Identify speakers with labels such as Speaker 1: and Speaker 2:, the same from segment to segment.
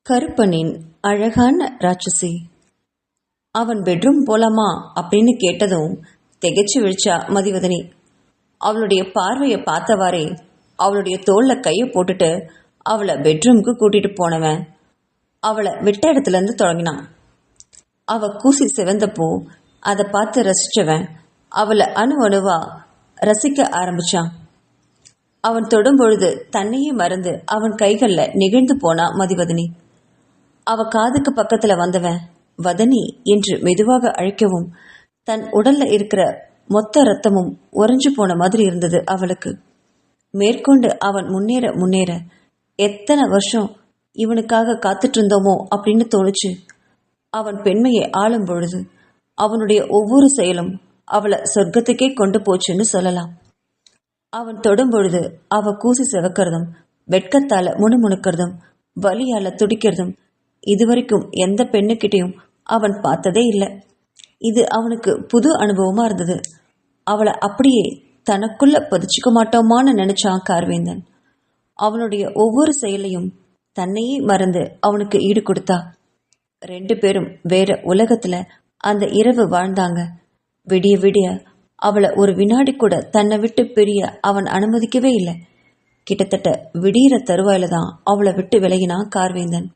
Speaker 1: கருப்பனின் அழகான ராட்சசி. அவன் பெட்ரூம் போலாமா அப்படின்னு கேட்டதும் திகைச்சு விழிச்சா மதிவதனி. அவளுடைய பார்வையை பார்த்தவாறே அவளுடைய தோல்ல கையை போட்டுட்டு அவளை பெட்ரூமுக்கு கூட்டிட்டு போனவன் அவளை விட்ட இடத்துல இருந்து தொடங்கினான். அவ கூசி சிவந்தப்போ அதை பார்த்து ரசிச்சவன் அவளை அணுவா ரசிக்க ஆரம்பிச்சான். அவன் தொடும் பொழுது தன்னையே மறந்து அவன் கைகள்ல நெகிழ்ந்து போனா மதிவதனி. அவ காதுக்கு பக்கத்துல வந்தவன் வதனி என்று மெதுவாக அழைக்கவும் தன் உடல்ல இருக்கிற மொத்த ரத்தமும் உறைஞ்சு போன மாதிரி இருந்தது அவளுக்கு. மேற்கொண்டு அவன் முன்னேற முன்னேற எத்தனை வருஷம் இவனுக்காக காத்துட்டு இருந்தோமோ அப்படின்னு தோணுச்சு. அவன் பெண்மையை ஆளும் பொழுது அவனுடைய ஒவ்வொரு செயலும் அவளை சொர்க்கத்துக்கே கொண்டு போச்சுன்னு சொல்லலாம். அவன் தொடும் பொழுது அவ கூசி சிவக்கிறதும் வெட்கத்தால முணுமுணுக்கிறதும் வலியால துடிக்கிறதும் இதுவரைக்கும் எந்த பெண்ணுக்கிட்டையும் அவன் பார்த்ததே இல்லை. இது அவனுக்கு புது அனுபவமா இருந்தது. அவளை அப்படியே தனக்குள்ள பதிச்சுக்க மாட்டோமான்னு நினைச்சான் கார்வேந்தன். அவனுடைய ஒவ்வொரு செயலையும் தன்னையே மறந்து அவனுக்கு ஈடு கொடுத்தா. 2 பேரும் வேற உலகத்துல அந்த இரவு வாழ்ந்தாங்க. விடிய விடிய அவளை ஒரு வினாடி கூட தன்னை விட்டு பிரிய அவன் அனுமதிக்கவே இல்லை. கிட்டத்தட்ட விடியிற தருவாயில தான் அவளை விட்டு விலகினான் கார்வேந்தன்.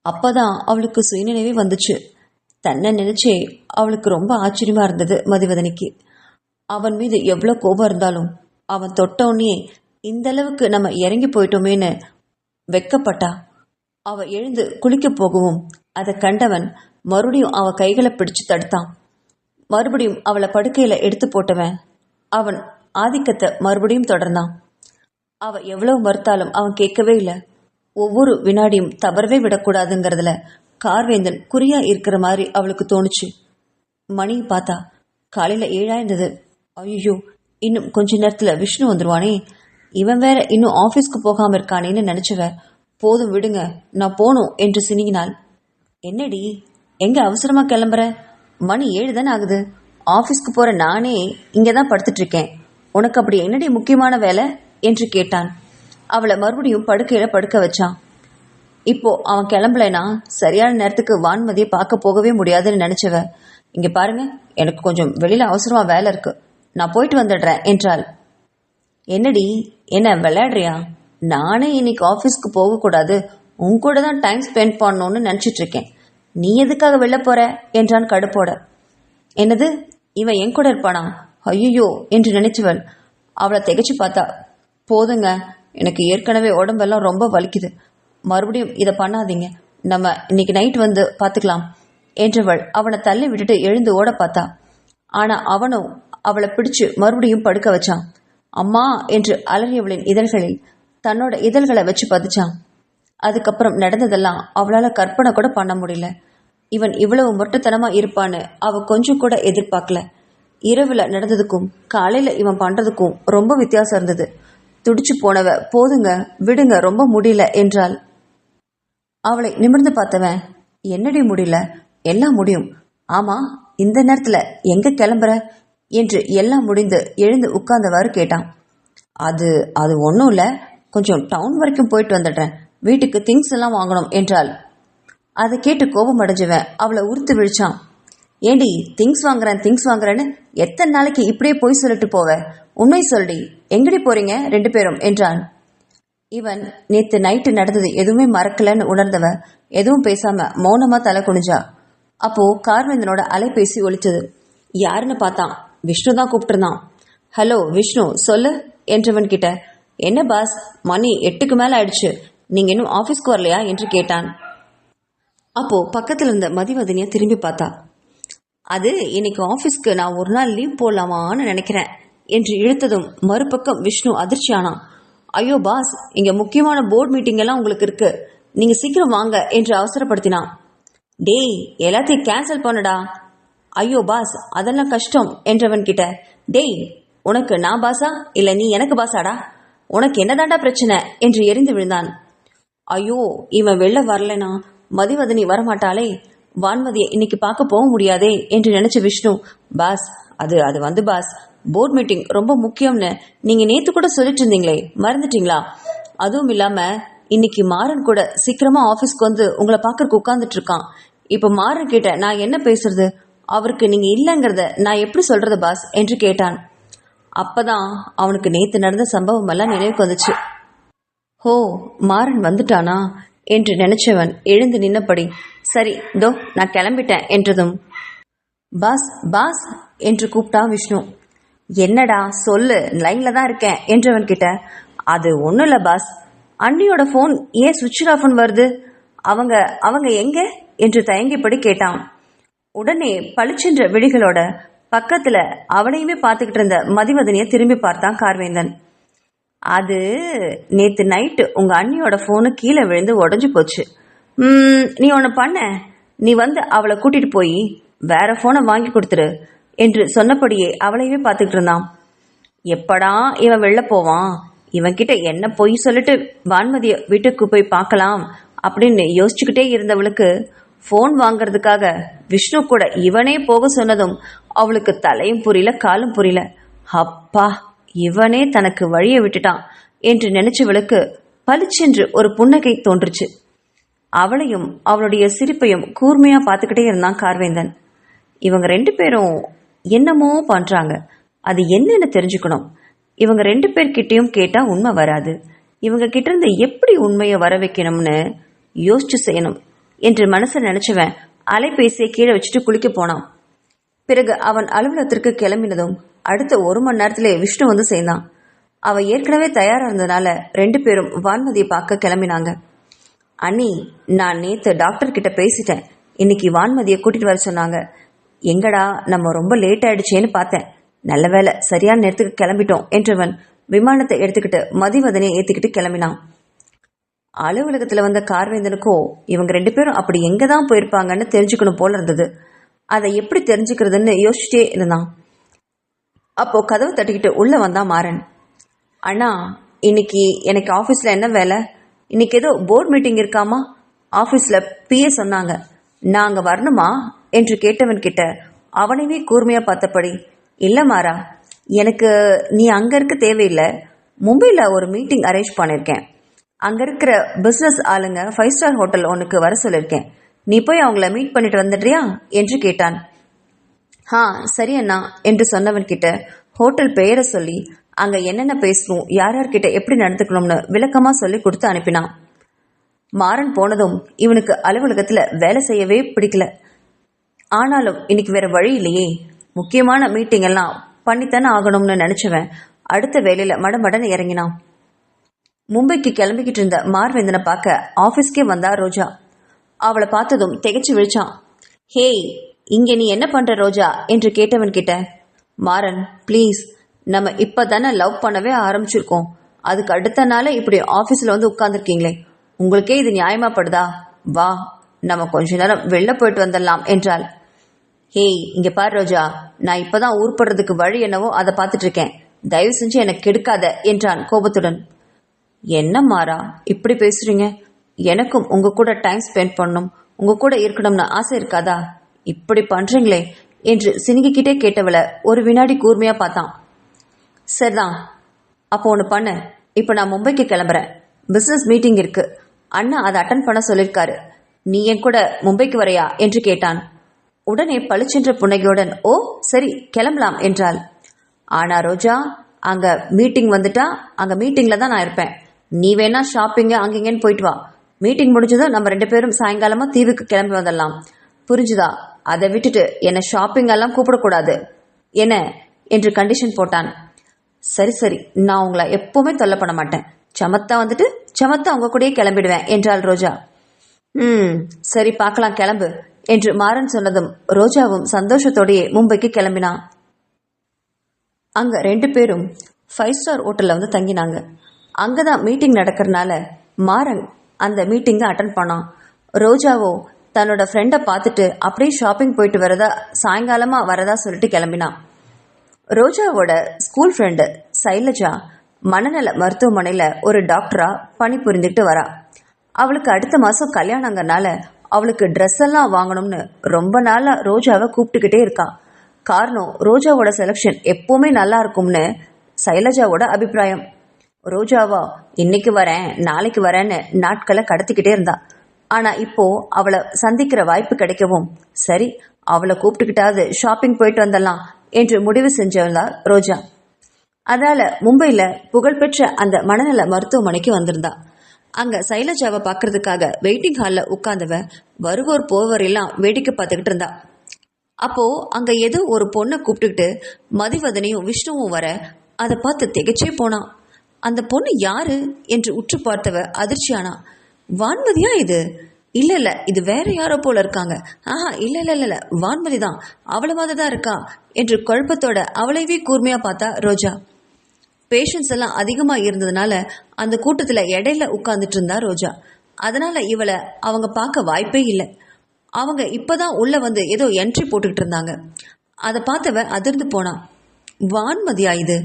Speaker 1: அப்பதான் அவளுக்கு சுயநினைவே வந்துச்சு. தன்னை நினைச்சே அவளுக்கு ரொம்ப ஆச்சரியமா இருந்தது மதிவதனிக்கு. அவன் மீது எவ்வளவு கோபம் இருந்தாலும் அவன் தொட்டவுடனே இந்த அளவுக்கு நம்ம இறங்கி போயிட்டோமேன்னு வெக்கப்பட்டா. அவ எழுந்து குளிக்க போகவும் அதை கண்டவன் மறுபடியும் அவ கைகளை பிடிச்சு தடுத்தான். மறுபடியும் அவளை படுக்கையில எடுத்து போட்டவன் அவன் ஆதிக்கத்தை மறுபடியும் தொடர்ந்தான். அவ எவ்வளவு மறுத்தாலும் அவன் கேட்கவே இல்லை. ஒவ்வொரு வினாடியும் தவறவே விடக்கூடாதுங்கிறதுல கார்வேந்தன் குறியா இருக்கிற மாதிரி அவளுக்கு தோணுச்சு. மணி பார்த்தா காலையில 7 இருந்தது. ஐயோ, இன்னும் கொஞ்ச நேரத்துல விஷ்ணு வந்துருவானே, இவன் வேற இன்னும் ஆபீஸ்க்கு போகாம இருக்கானேன்னு நினைச்சவ போதும் விடுங்க நான் போகணும் என்று சினிங்கினாள். என்னடி எங்க அவசரமா கிளம்புற? மணி 7 தானே ஆகுது. ஆபீஸ்க்கு போற நானே இங்கதான் படுத்துட்டு இருக்கேன். உனக்கு அப்படி என்னடி முக்கியமான வேலை என்று கேட்டான். அவளை மறுபடியும் படுக்கையில படுக்க வச்சான். இப்போ அவன் கிளம்பலைனா சரியான நேரத்துக்கு வான்மதியை பார்க்க போகவே முடியாதுன்னு நினைச்சவ, இங்க பாருங்க எனக்கு கொஞ்சம் வெளியில அவசரமா வேலை இருக்கு, நான் போயிட்டு வந்துடுறேன் என்றாள். என்னடி என்ன விளையாடுறியா? நானே இன்னைக்கு ஆபீஸ்க்கு போகக்கூடாது, உன் கூட தான் டைம் ஸ்பெண்ட் பண்ணணும்னு நினைச்சிட்டு இருக்கேன். நீ எதுக்காக வெளில போற என்றான் கடுப்போட. என்னது, இவன் என் கூட இருப்பானா? ஐயோ என்று நினைச்சவள் அவளை திகைச்சு பார்த்தா. போதுங்க, எனக்கு ஏற்கனவே உடம்பெல்லாம் ரொம்ப வலிக்குது, மறுபடியும் இதை பண்ணாதீங்க, நம்ம இன்னைக்கு நைட் வந்து பார்த்துக்கலாம் என்றவள் அவனை தள்ளி விட்டுட்டு எழுந்து ஓட பார்த்தா. ஆனா அவனும் அவளை பிடிச்சு மறுபடியும் படுக்க வச்சான். அம்மா என்று அலறியவளின் இதழ்களில் தன்னோட இதழ்களை வச்சு பதிச்சான். அதுக்கப்புறம் நடந்ததெல்லாம் அவளால கற்பனை கூட பண்ண முடியல. இவன் இவ்வளவு முரட்டுத்தனமா இருப்பான்னு அவ கொஞ்சம் கூட எதிர்பார்க்கல. இரவுல நடந்ததுக்கும் காலையில இவன் பண்றதுக்கும் ரொம்ப வித்தியாசம் இருந்தது. துடிச்சு போனவ போதுங்க விடுங்க ரொம்ப முடியல என்றாள். அவளை நிமிர்ந்து பார்த்தவன், என்னடி முடியல? எல்லாம் முடியும். ஆமா, இந்த நேரத்துல எங்க கிளம்புற என்று எல்லாம் முடிந்து எழுந்து உட்கார்ந்தவாறு கேட்டான். அது அது ஒன்றும் இல்லை, கொஞ்சம் டவுன் வரைக்கும் போயிட்டு வந்துடுறேன், வீட்டுக்கு திங்ஸ் எல்லாம் வாங்கணும் என்றாள். அதை கேட்டு கோபம் அடைஞ்சவன் அவளை உறுத்து விழிச்சான். ஏண்டி திங்ஸ் வாங்குறேன்னு எத்தனை நாளைக்கு இப்படியே போய் சொல்லிட்டு போவ? உண்மை சொல்டி, எங்கடி போறீங்க 2 பேரும் என்றான். இவன் நேத்து நைட்டு நடந்தது எதுவுமே மறக்கலன்னு உணர்ந்தவ எதுவும் பேசாம மௌனமா தலை குனிஞ்சா. அப்போ கார்வேந்தனோட அலைபேசி ஒலிச்சது. யாருன்னு பார்த்தான். விஷ்ணு தான் கூப்பிட்டுருந்தான். ஹலோ விஷ்ணு, சொல்லு என்றவன் கிட்ட. என்ன பாஸ், மணி 8க்கு மேல ஆயிடுச்சு, நீங்க இன்னும் ஆபீஸ்க்கு வரலையா என்று கேட்டான். அப்போ பக்கத்துல இருந்த மதிவதனியா திரும்பி பார்த்தா. அது இன்னைக்கு ஆபீஸ்க்கு நான் ஒரு நாள் லீவ் போடலாமான்னு நினைக்கிறேன் என்று இழுத்ததும் மறுபக்கம் விஷ்ணு அதிர்ச்சியானான். ஐயோ பாஸ், இங்க முக்கியமான போர்டு மீட்டிங் எல்லாம் உங்களுக்கு இருக்கு, நீங்க சீக்கிரம் வாங்க என்று அவசரப்படுத்தினான். டேய், எல்லாத்தையும் கேன்சல் பண்ணுடா. ஐயோ பாஸ், அதெல்லாம் கஷ்டம் என்றவன் கிட்ட. டேய், உனக்கு நான் பாசா இல்ல நீ எனக்கு பாசாடா? உனக்கு என்னதாண்டா பிரச்சனை என்று எரிந்து விழுந்தான். ஐயோ, இவன் வெளில வரலனா மதிவதனி வரமாட்டாளே, வான்மதியை இன்னைக்கு பார்க்க போக முடியாதே என்று நினைச்ச விஷ்ணு, பாஸ் அது அது வந்து பாஸ், போர்ட் மீட்டிங் ரொம்ப முக்கியம்னு நீங்க நேத்து கூட சொல்லிட்டு இருந்தீங்களே, மறந்துட்டீங்களா? அதுவும் இல்லாம இன்னைக்கு மாறன் கூட சீக்கிரமா ஆஃபீஸ்க்கு வந்து உங்களை பார்க்கறக்கு உட்கார்ந்துட்டு இருக்கான். இப்போ மாறன் கிட்ட நான் என்ன பேசுறது? அவருக்கு நீங்க இல்லைங்கிறத நான் எப்படி சொல்றது பாஸ் என்று கேட்டான். அப்பதான் அவனுக்கு நேத்து நடந்த சம்பவம் எல்லாம் நினைவுக்கு வந்துச்சு. ஹோ, மாறன் வந்துட்டானா என்று நினைச்சவன் எழுந்து நின்னபடி, சரி தோ நான் கிளம்பிட்டேன் என்றதும், பாஸ் பாஸ் என்று கூப்பிட்டான் விஷ்ணு. என்னடா சொல்லு, லைன்ல தான் இருக்கேன் என்றவன் கிட்ட. அது ஒன்றும் இல்லை பாஸ், அண்ணியோட ஃபோன் ஏன் சுவிட்ச் ஆஃப்னு வருது? அவங்க அவங்க எங்க என்று தயங்கிப்படி கேட்டான். உடனே பளிச்சென்ற விழிகளோட பக்கத்துல அவனையுமே பார்த்துக்கிட்டு இருந்த மதிவதனியை திரும்பி பார்த்தான் கார்வேந்தன். அது நேத்து நைட்டு உங்க அண்ணியோட ஃபோனு கீழே விழுந்து உடஞ்சி போச்சு. நீ ஒன்று பண்ண, நீ வந்து அவளை கூட்டிட்டு போய் வேற ஃபோனை வாங்கி கொடுத்துரு என்று சொன்னபடியே அவளையவே பார்த்துக்கிட்டு இருந்தான். எப்படா இவன் வெளில போவான்? இவன் கிட்ட என்ன பொய் சொல்லிட்டு வான்மதிய வீட்டுக்கு போய் பார்க்கலாம் அப்படின்னு யோசிச்சுக்கிட்டே இருந்தவளுக்கு ஃபோன் வாங்கறதுக்காக விஷ்ணு கூட இவனே போக சொன்னதும் அவளுக்கு தலையும் புரியல காலும் புரியல. அப்பா, இவனே தனக்கு வழியை விட்டுட்டான் என்று நினைச்சவளுக்கு பளிச்சென்று ஒரு புன்னகை தோன்றுச்சு. அவளையும் அவளுடைய சிரிப்பையும் கூர்மையா பார்த்துக்கிட்டே இருந்தான் கார்வேந்தன். இவங்க 2 பேரும் என்னமோ பண்றாங்க, அது என்னன்னு தெரிஞ்சுக்கணும். இவங்க 2 பேர்கிட்டையும் கேட்டா உண்மை வராது. இவங்க கிட்ட இருந்து எப்படி உண்மையை வர வைக்கணும்னு யோசிச்சு செய்யணும் என்று மனசுல நினைச்சவன் அலைபேசியை கீழே வச்சுட்டு குளிக்க போனான். பிறகு அவன் அலுவலகத்திற்கு கிளம்பினதும் அடுத்த 1 மணி நேரத்திலே விஷ்ணு வந்து சேர்ந்தான். அவ ஏற்கனவே தயாரா இருந்ததுனால 2 பேரும் வான்மதியை பார்க்க கிளம்பினாங்க. அண்ணி, நான் நேத்து டாக்டர் கிட்ட பேசிட்டேன். இன்னைக்கு வான்மதியை கூட்டிட்டு வர சொன்னாங்க. எங்கடா நம்ம ரொம்ப லேட் ஆயிடுச்சேன்னு பார்த்தேன். நல்ல வேலை, சரியான நேரத்துக்கு கிளம்பிட்டோம் என்றவன் விமானத்தை எடுத்துக்கிட்டு மதிவதனையை ஏத்திக்கிட்டு கிளம்பினான். அலுவலகத்துல வந்த கார்வேந்தனுக்கோ இவங்க 2 பேரும் அப்படி எங்க தான் போயிருப்பாங்கன்னு தெரிஞ்சுக்கணும் போல இருந்தது. அதை எப்படி தெரிஞ்சுக்கிறதுன்னு யோசிச்சுட்டே இருந்தான். அப்போ கதவு தட்டிக்கிட்டு உள்ள வந்தான் மாறன். அண்ணா, இன்னைக்கு எனக்கு ஆஃபீஸ்ல என்ன வேலை? இன்னைக்கு ஏதோ போர்ட் மீட்டிங் இருக்காமா? ஆஃபீஸ்ல பிஏ சொன்னாங்க. நான் அங்க வரணுமா என்று கேட்டவன் கிட்ட அவனைவே கூர்மையா பார்த்தபடி, இல்ல மாறா, எனக்கு நீ அங்க இருக்க தேவையில்லை. மும்பையில் ஒரு மீட்டிங் அரேஞ்ச் பண்ணியிருக்கேன். அங்க இருக்கிற பிசினஸ் ஆளுங்க 5 ஸ்டார் ஹோட்டல் ஒன்றுக்கு வர சொல்லியிருக்கேன். நீ போய் அவங்கள மீட் பண்ணிட்டு வந்துடுறியா என்று கேட்டான். சரி அண்ணா என்று சொன்னவன் கிட்ட ஹோட்டல் பெயரை சொல்லி அங்க என்னென்ன பேசணும், யார் யார்கிட்ட எப்படி நடந்துக்கணும்னு விளக்கமா சொல்லி கொடுத்து அனுப்பினான். மாறன் போனதும் இவனுக்கு அலுவலகத்துல வேலை செய்யவே பிடிக்கல. ஆனாலும் இன்னைக்கு வேற வழி இல்லையே, முக்கியமான மீட்டிங் எல்லாம் பண்ணித்தானே ஆகணும்னு நினைச்சவன் அடுத்த வேலையில மடமடன்னு இறங்கினான். மும்பைக்கு கிளம்பிக்கிட்டு இருந்த மார்வேந்தனை பார்க்க ஆபீஸ்க்கே வந்தா ரோஜா. அவளை பார்த்ததும் திகைச்சு விழிச்சான். ஹேய், இங்க நீ என்ன பண்ற ரோஜா என்று கேட்டவன் கிட்ட, மாறன் ப்ளீஸ், நம்ம இப்பதானே லவ் பண்ணவே ஆரம்பிச்சிருக்கோம். அதுக்கு அடுத்த நாளே இப்படி ஆபீஸ்ல வந்து உட்கார்ந்துருக்கீங்களே, உங்களுக்கே இது நியாயமாப்படுதா? வா, நம்ம கொஞ்ச நேரம் வெளில போயிட்டு வந்துடலாம் என்றாள். ஹேய், இங்க பாரு ரோஜா, நான் இப்பதான் ஊர்படுறதுக்கு வழி என்னவோ அதை பார்த்துட்டு இருக்கேன். தயவு செஞ்சு எனக்கு கெடுக்காத என்றான் கோபத்துடன். என்ன மாறா இப்படி பேசுறீங்க? எனக்கும் உங்க கூட டைம் ஸ்பெண்ட் பண்ணணும், உங்க கூட இருக்கணும்னு ஆசை இருக்காதா? இப்படி பண்றீங்களே என்று சினிக்கிட்டே கேட்டவளை ஒரு வினாடி கூர்மையா பார்த்தான். சரிதான், அப்போ ஒன்று பண்ணு. இப்போ நான் மும்பைக்கு கிளம்புறேன். பிசினஸ் மீட்டிங் இருக்கு, அண்ணா அதை அட்டன் பண்ண சொல்லியிருக்காரு. நீ என் கூட மும்பைக்கு வரையா என்று கேட்டான். உடனே பளிச்சென்ற புன்னகையுடன் ஓ சரி கிளம்பலாம் என்றாள். ஆனா ரோஜா, அங்க மீட்டிங் வந்துட்டா அங்க மீட்டிங்ல தான் நான் இருப்பேன். நீ வேணா ஷாப்பிங்க அங்கங்கன்னு போயிட்டு வா. மீட்டிங் முடிஞ்சதும் நம்ம 2 பேரும் சாயங்காலமா தீவுக்கு கிளம்பி வந்துடலாம். புரிஞ்சுதா? அதை விட்டுட்டு என்ன ஷாப்பிங் எல்லாம் கூப்பிடக்கூடாது என்ன என்று கண்டிஷன் போட்டான். சரி சரி, நான் உங்களை எப்பவுமே தொல்லை பண்ண மாட்டேன். சமத்தா வந்துட்டு சமத்தா உங்க கூடயே கிளம்பிடுவேன் என்றாள் ரோஜா. சரி பார்க்கலாம், கிளம்பு என்று மாறன் சொன்னதும் ரோஜாவும் சந்தோஷத்தோடையே மும்பைக்கு கிளம்பினான். அங்க 2 பேரும் 5 ஸ்டார் ஹோட்டல்ல வந்து தங்கினாங்க. அங்கதான் மீட்டிங் நடக்கிறதுனால மாறன் அந்த மீட்டிங்கை அட்டன் பண்ணான். ரோஜாவோ தன்னோட ஃப்ரெண்டை பார்த்துட்டு அப்படியே ஷாப்பிங் போயிட்டு வரதா, சாயங்காலமா வரதா சொல்லிட்டு கிளம்பினான். ரோஜாவோட ஸ்கூல் ஃப்ரெண்டு சைலஜா மனநல மருத்துவமனையில ஒரு டாக்டரா பணிபுரிந்துட்டு வரா. அவளுக்கு அடுத்த மாசம் கல்யாணங்கிறனால அவளுக்கு ட்ரெஸ் எல்லாம் வாங்கணும்னு ரொம்ப நாளா ரோஜாவை கூப்பிட்டுக்கிட்டே இருக்கா. காரணம், ரோஜாவோட செலக்ஷன் எப்பவுமே நல்லா இருக்கும்னு சைலஜாவோட அபிப்பிராயம். ரோஜாவா இன்னைக்கு வரேன் நாளைக்கு வரேன்னு நாட்களை கடத்திக்கிட்டே இருந்தா. ஆனா இப்போ அவளை சந்திக்கிற வாய்ப்பு கிடைக்கவும் சரி அவளை கூப்பிட்டுக்கிட்டாவது ஷாப்பிங் போயிட்டு வந்துடலாம் என்று முடிவு செஞ்சவளா ரோஜா. அதனால மும்பையில புகழ்பெற்ற அந்த மனநல மருத்துவமனைக்கு வந்திருந்தா. அங்க சைலஜாவை பாக்குறதுக்காக வெயிட்டிங் ஹால்ல உட்கார்ந்தவ வருவோர் போவர் எல்லாம் வேடிக்கை பார்த்துக்கிட்டு இருந்தா. அப்போ அங்க ஏதோ ஒரு பொண்ணை கூப்பிட்டுக்கிட்டு மதிவதனையும் விஷ்ணுவும் வர அதை பார்த்து திகைச்சே போனான். அந்த பொண்ணு யாரு என்று உற்று பார்த்தவ அதிர்ச்சியானா. வான்மதியா இது? இல்ல இல்ல இது வேற யாரோ போல இருக்காங்க. ஆஹா இல்ல இல்ல இல்ல வான்மதி தான், அவளை மாதிரி தான் இருக்கா என்று குழப்பத்தோட அவளைவே கூர்மையா பார்த்தா ரோஜா. பேஷன்ஸ் எல்லாம் அதிகமா இருந்ததுனால அந்த கூட்டத்துல இடையில உட்கார்ந்துட்டு இருந்தா ரோஜா. அதனால இவளை அவங்க பார்க்க வாய்ப்பே இல்லை. அவங்க இப்பதான் உள்ள வந்து ஏதோ என்ட்ரி போட்டுக்கிட்டு இருந்தாங்க. அதை பார்த்தவ அதிர்ந்து போனா. வான்மதியா இது?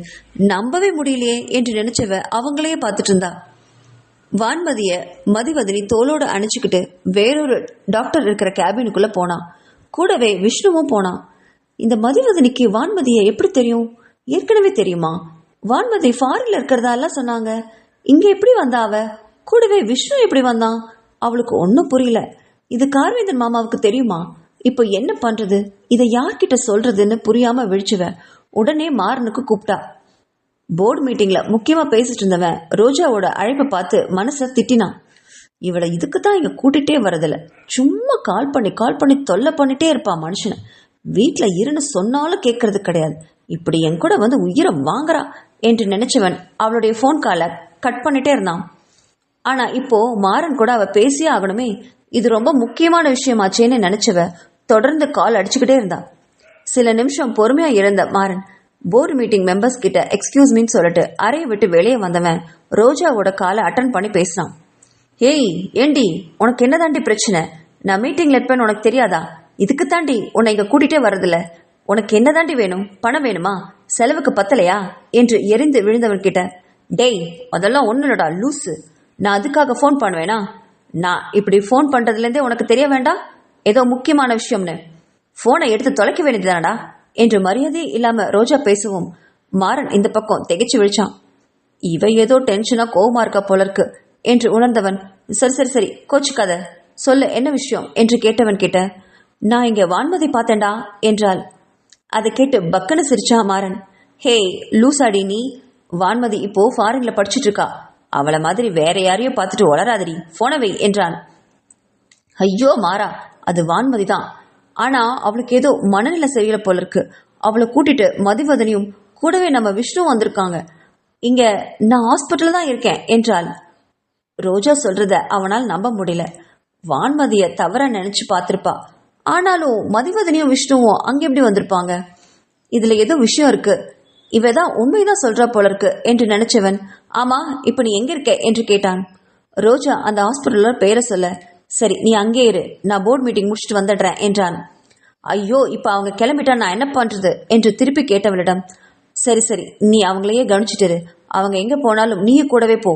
Speaker 1: நம்பவே முடியலையே என்று நினைச்சவ அவங்களையே பார்த்துட்டு இருந்தா. வான்மதிய மதிவதனி தோளோடு அணைச்சுக்கிட்டு வேறொரு டாக்டர் இருக்கிற கேபினுக்குள்ள போனான். கூடவே விஷ்ணுவும் போனான். இந்த மதிவதனிக்கு வான்மதியை எப்படி தெரியும்? ஏற்கனவே தெரியுமா? வான்மதி ஃபாரின்ல இருக்கிறதா எல்லாம் சொன்னாங்க. இங்க எப்படி வந்தா அவ? கூடவே விஷ்ணு எப்படி வந்தான்? அவளுக்கு ஒன்னும் புரியல. இது கார்வேந்தன் மாமாவுக்கு தெரியுமா? இப்போ என்ன பண்றது? இதை யார்கிட்ட சொல்றதுன்னு புரியாம விழிச்சுவ உடனே மாறனுக்கு கூப்பிட்டா. போர்டு மீட்டிங்ல முக்கியமா பேசிட்டு இருந்தவன் ரோஜாவோட அழைப்பை பார்த்து மனச திட்டினான். இவளை இதுக்குதான் இங்க கூட்டிகிட்டே வரதில்ல. சும்மா கால் பண்ணி தொல்லை பண்ணிட்டே இருப்பான் மனுஷனை. வீட்டுல இருன்னு சொன்னாலும் கேட்கறது கிடையாது. இப்படி என் கூட வந்து உயிரை வாங்குறா என்று நினைச்சவன் அவளுடைய போன் காலை கட் பண்ணிட்டே இருந்தான். ஆனா இப்போ மாறன் கூட அவ பேசியே ஆகணுமே, இது ரொம்ப முக்கியமான விஷயமாச்சேன்னு நினைச்சவ தொடர்ந்து கால் அடிச்சுக்கிட்டே இருந்தா. சில நிமிஷம் பொறுமையா இருந்த மாறன் போர்டு மீட்டிங் மெம்பர்ஸ் கிட்ட எக்ஸ்கியூஸ் மீன்னு சொல்லிட்டு அறையை விட்டு வெளியே வந்தவன் ரோஜாவோட காலை அட்டன் பண்ணி பேசினான். ஏய் ஏண்டி, உனக்கு என்ன தாண்டி பிரச்சனை? நான் மீட்டிங்ல இருப்பேன்னு உனக்கு தெரியாதா? இதுக்கு தாண்டி உன்னை இங்க கூட்டிகிட்டே வர்றதில்ல. உனக்கு என்ன தாண்டி வேணும்? பணம் வேணுமா? செலவுக்கு பத்தலையா என்று எரிந்து விழுந்தவன் கிட்ட, டேய் அதெல்லாம் ஒன்னுடா லூசு, நான் அதுக்காக ஃபோன் பண்ணுவேனா? நான் இப்படி ஃபோன் பண்றதுலேருந்தே உனக்கு தெரிய வேண்டாம் ஏதோ முக்கியமான விஷயம்னு? ஃபோனை எடுத்து தொலைக்க வேண்டியதுதானடா என்று மரியாதை இல்லாம ரோஜா பேசவும் மாறன் இந்த பக்கம் திகைச்சு விழிச்சான். இவ ஏதோ டென்ஷனா கோவமா இருக்கா போல இருக்கு என்று உணர்ந்தவன், சரி சரி சரி கோச்சுக்காத, சொல்லு என்ன விஷயம் என்று கேட்டவன் கிட்ட, நான் இங்க வான்மதி பார்த்தேன்டா என்றாள். அதை கேட்டு பக்கன்னு சிரிச்சா மாறன். ஹே லூசாடி நீ, வான்மதி இப்போ ஃபாரின்ல படிச்சுட்டு இருக்கா. அவளை மாதிரி வேற யாரையும் பார்த்துட்டு வளராதடி, போனவை என்றான். ஐயோ மாறா, அது வான்மதி தான். ஆனா அவளுக்கு ஏதோ மனநிலை சரியில்லை போல இருக்கு. அவளை கூட்டிட்டு மதிவதனியும் கூடவே நம்ம விஷ்ணு வந்திருக்காங்க. இங்க நான் ஹாஸ்பிட்டல் தான் இருக்கேன் என்றாள். ரோஜா சொல்றத அவனால் நம்ப முடியல. வான்மதிய தவற நினைச்சு பார்த்திருப்பா. ஆனாலும் மதிவதனியும் விஷ்ணுவும் அங்க எப்படி வந்திருப்பாங்க? இதுல ஏதோ விஷயம் இருக்கு. இவதான் உண்மைதான் சொல்றா போல இருக்கு என்று நினைச்சவன், ஆமா இப்ப நீ எங்க இருக்க என்று கேட்டான். ரோஜா அந்த ஹாஸ்பிட்டலோட பெயரை சொல்ல, சரி நீ அங்கே இரு, நான் போர்டு மீட்டிங் முடிச்சுட்டு வந்துடுறேன் என்றான். ஐயோ இப்ப அவங்க கிளம்பிட்டா நான் என்ன பண்றது என்று திருப்பி கேட்டவளிடம், சரி சரி நீ அவங்களையே கவனிச்சுட்டு, அவங்க எங்க போனாலும் நீயே கூடவே போ.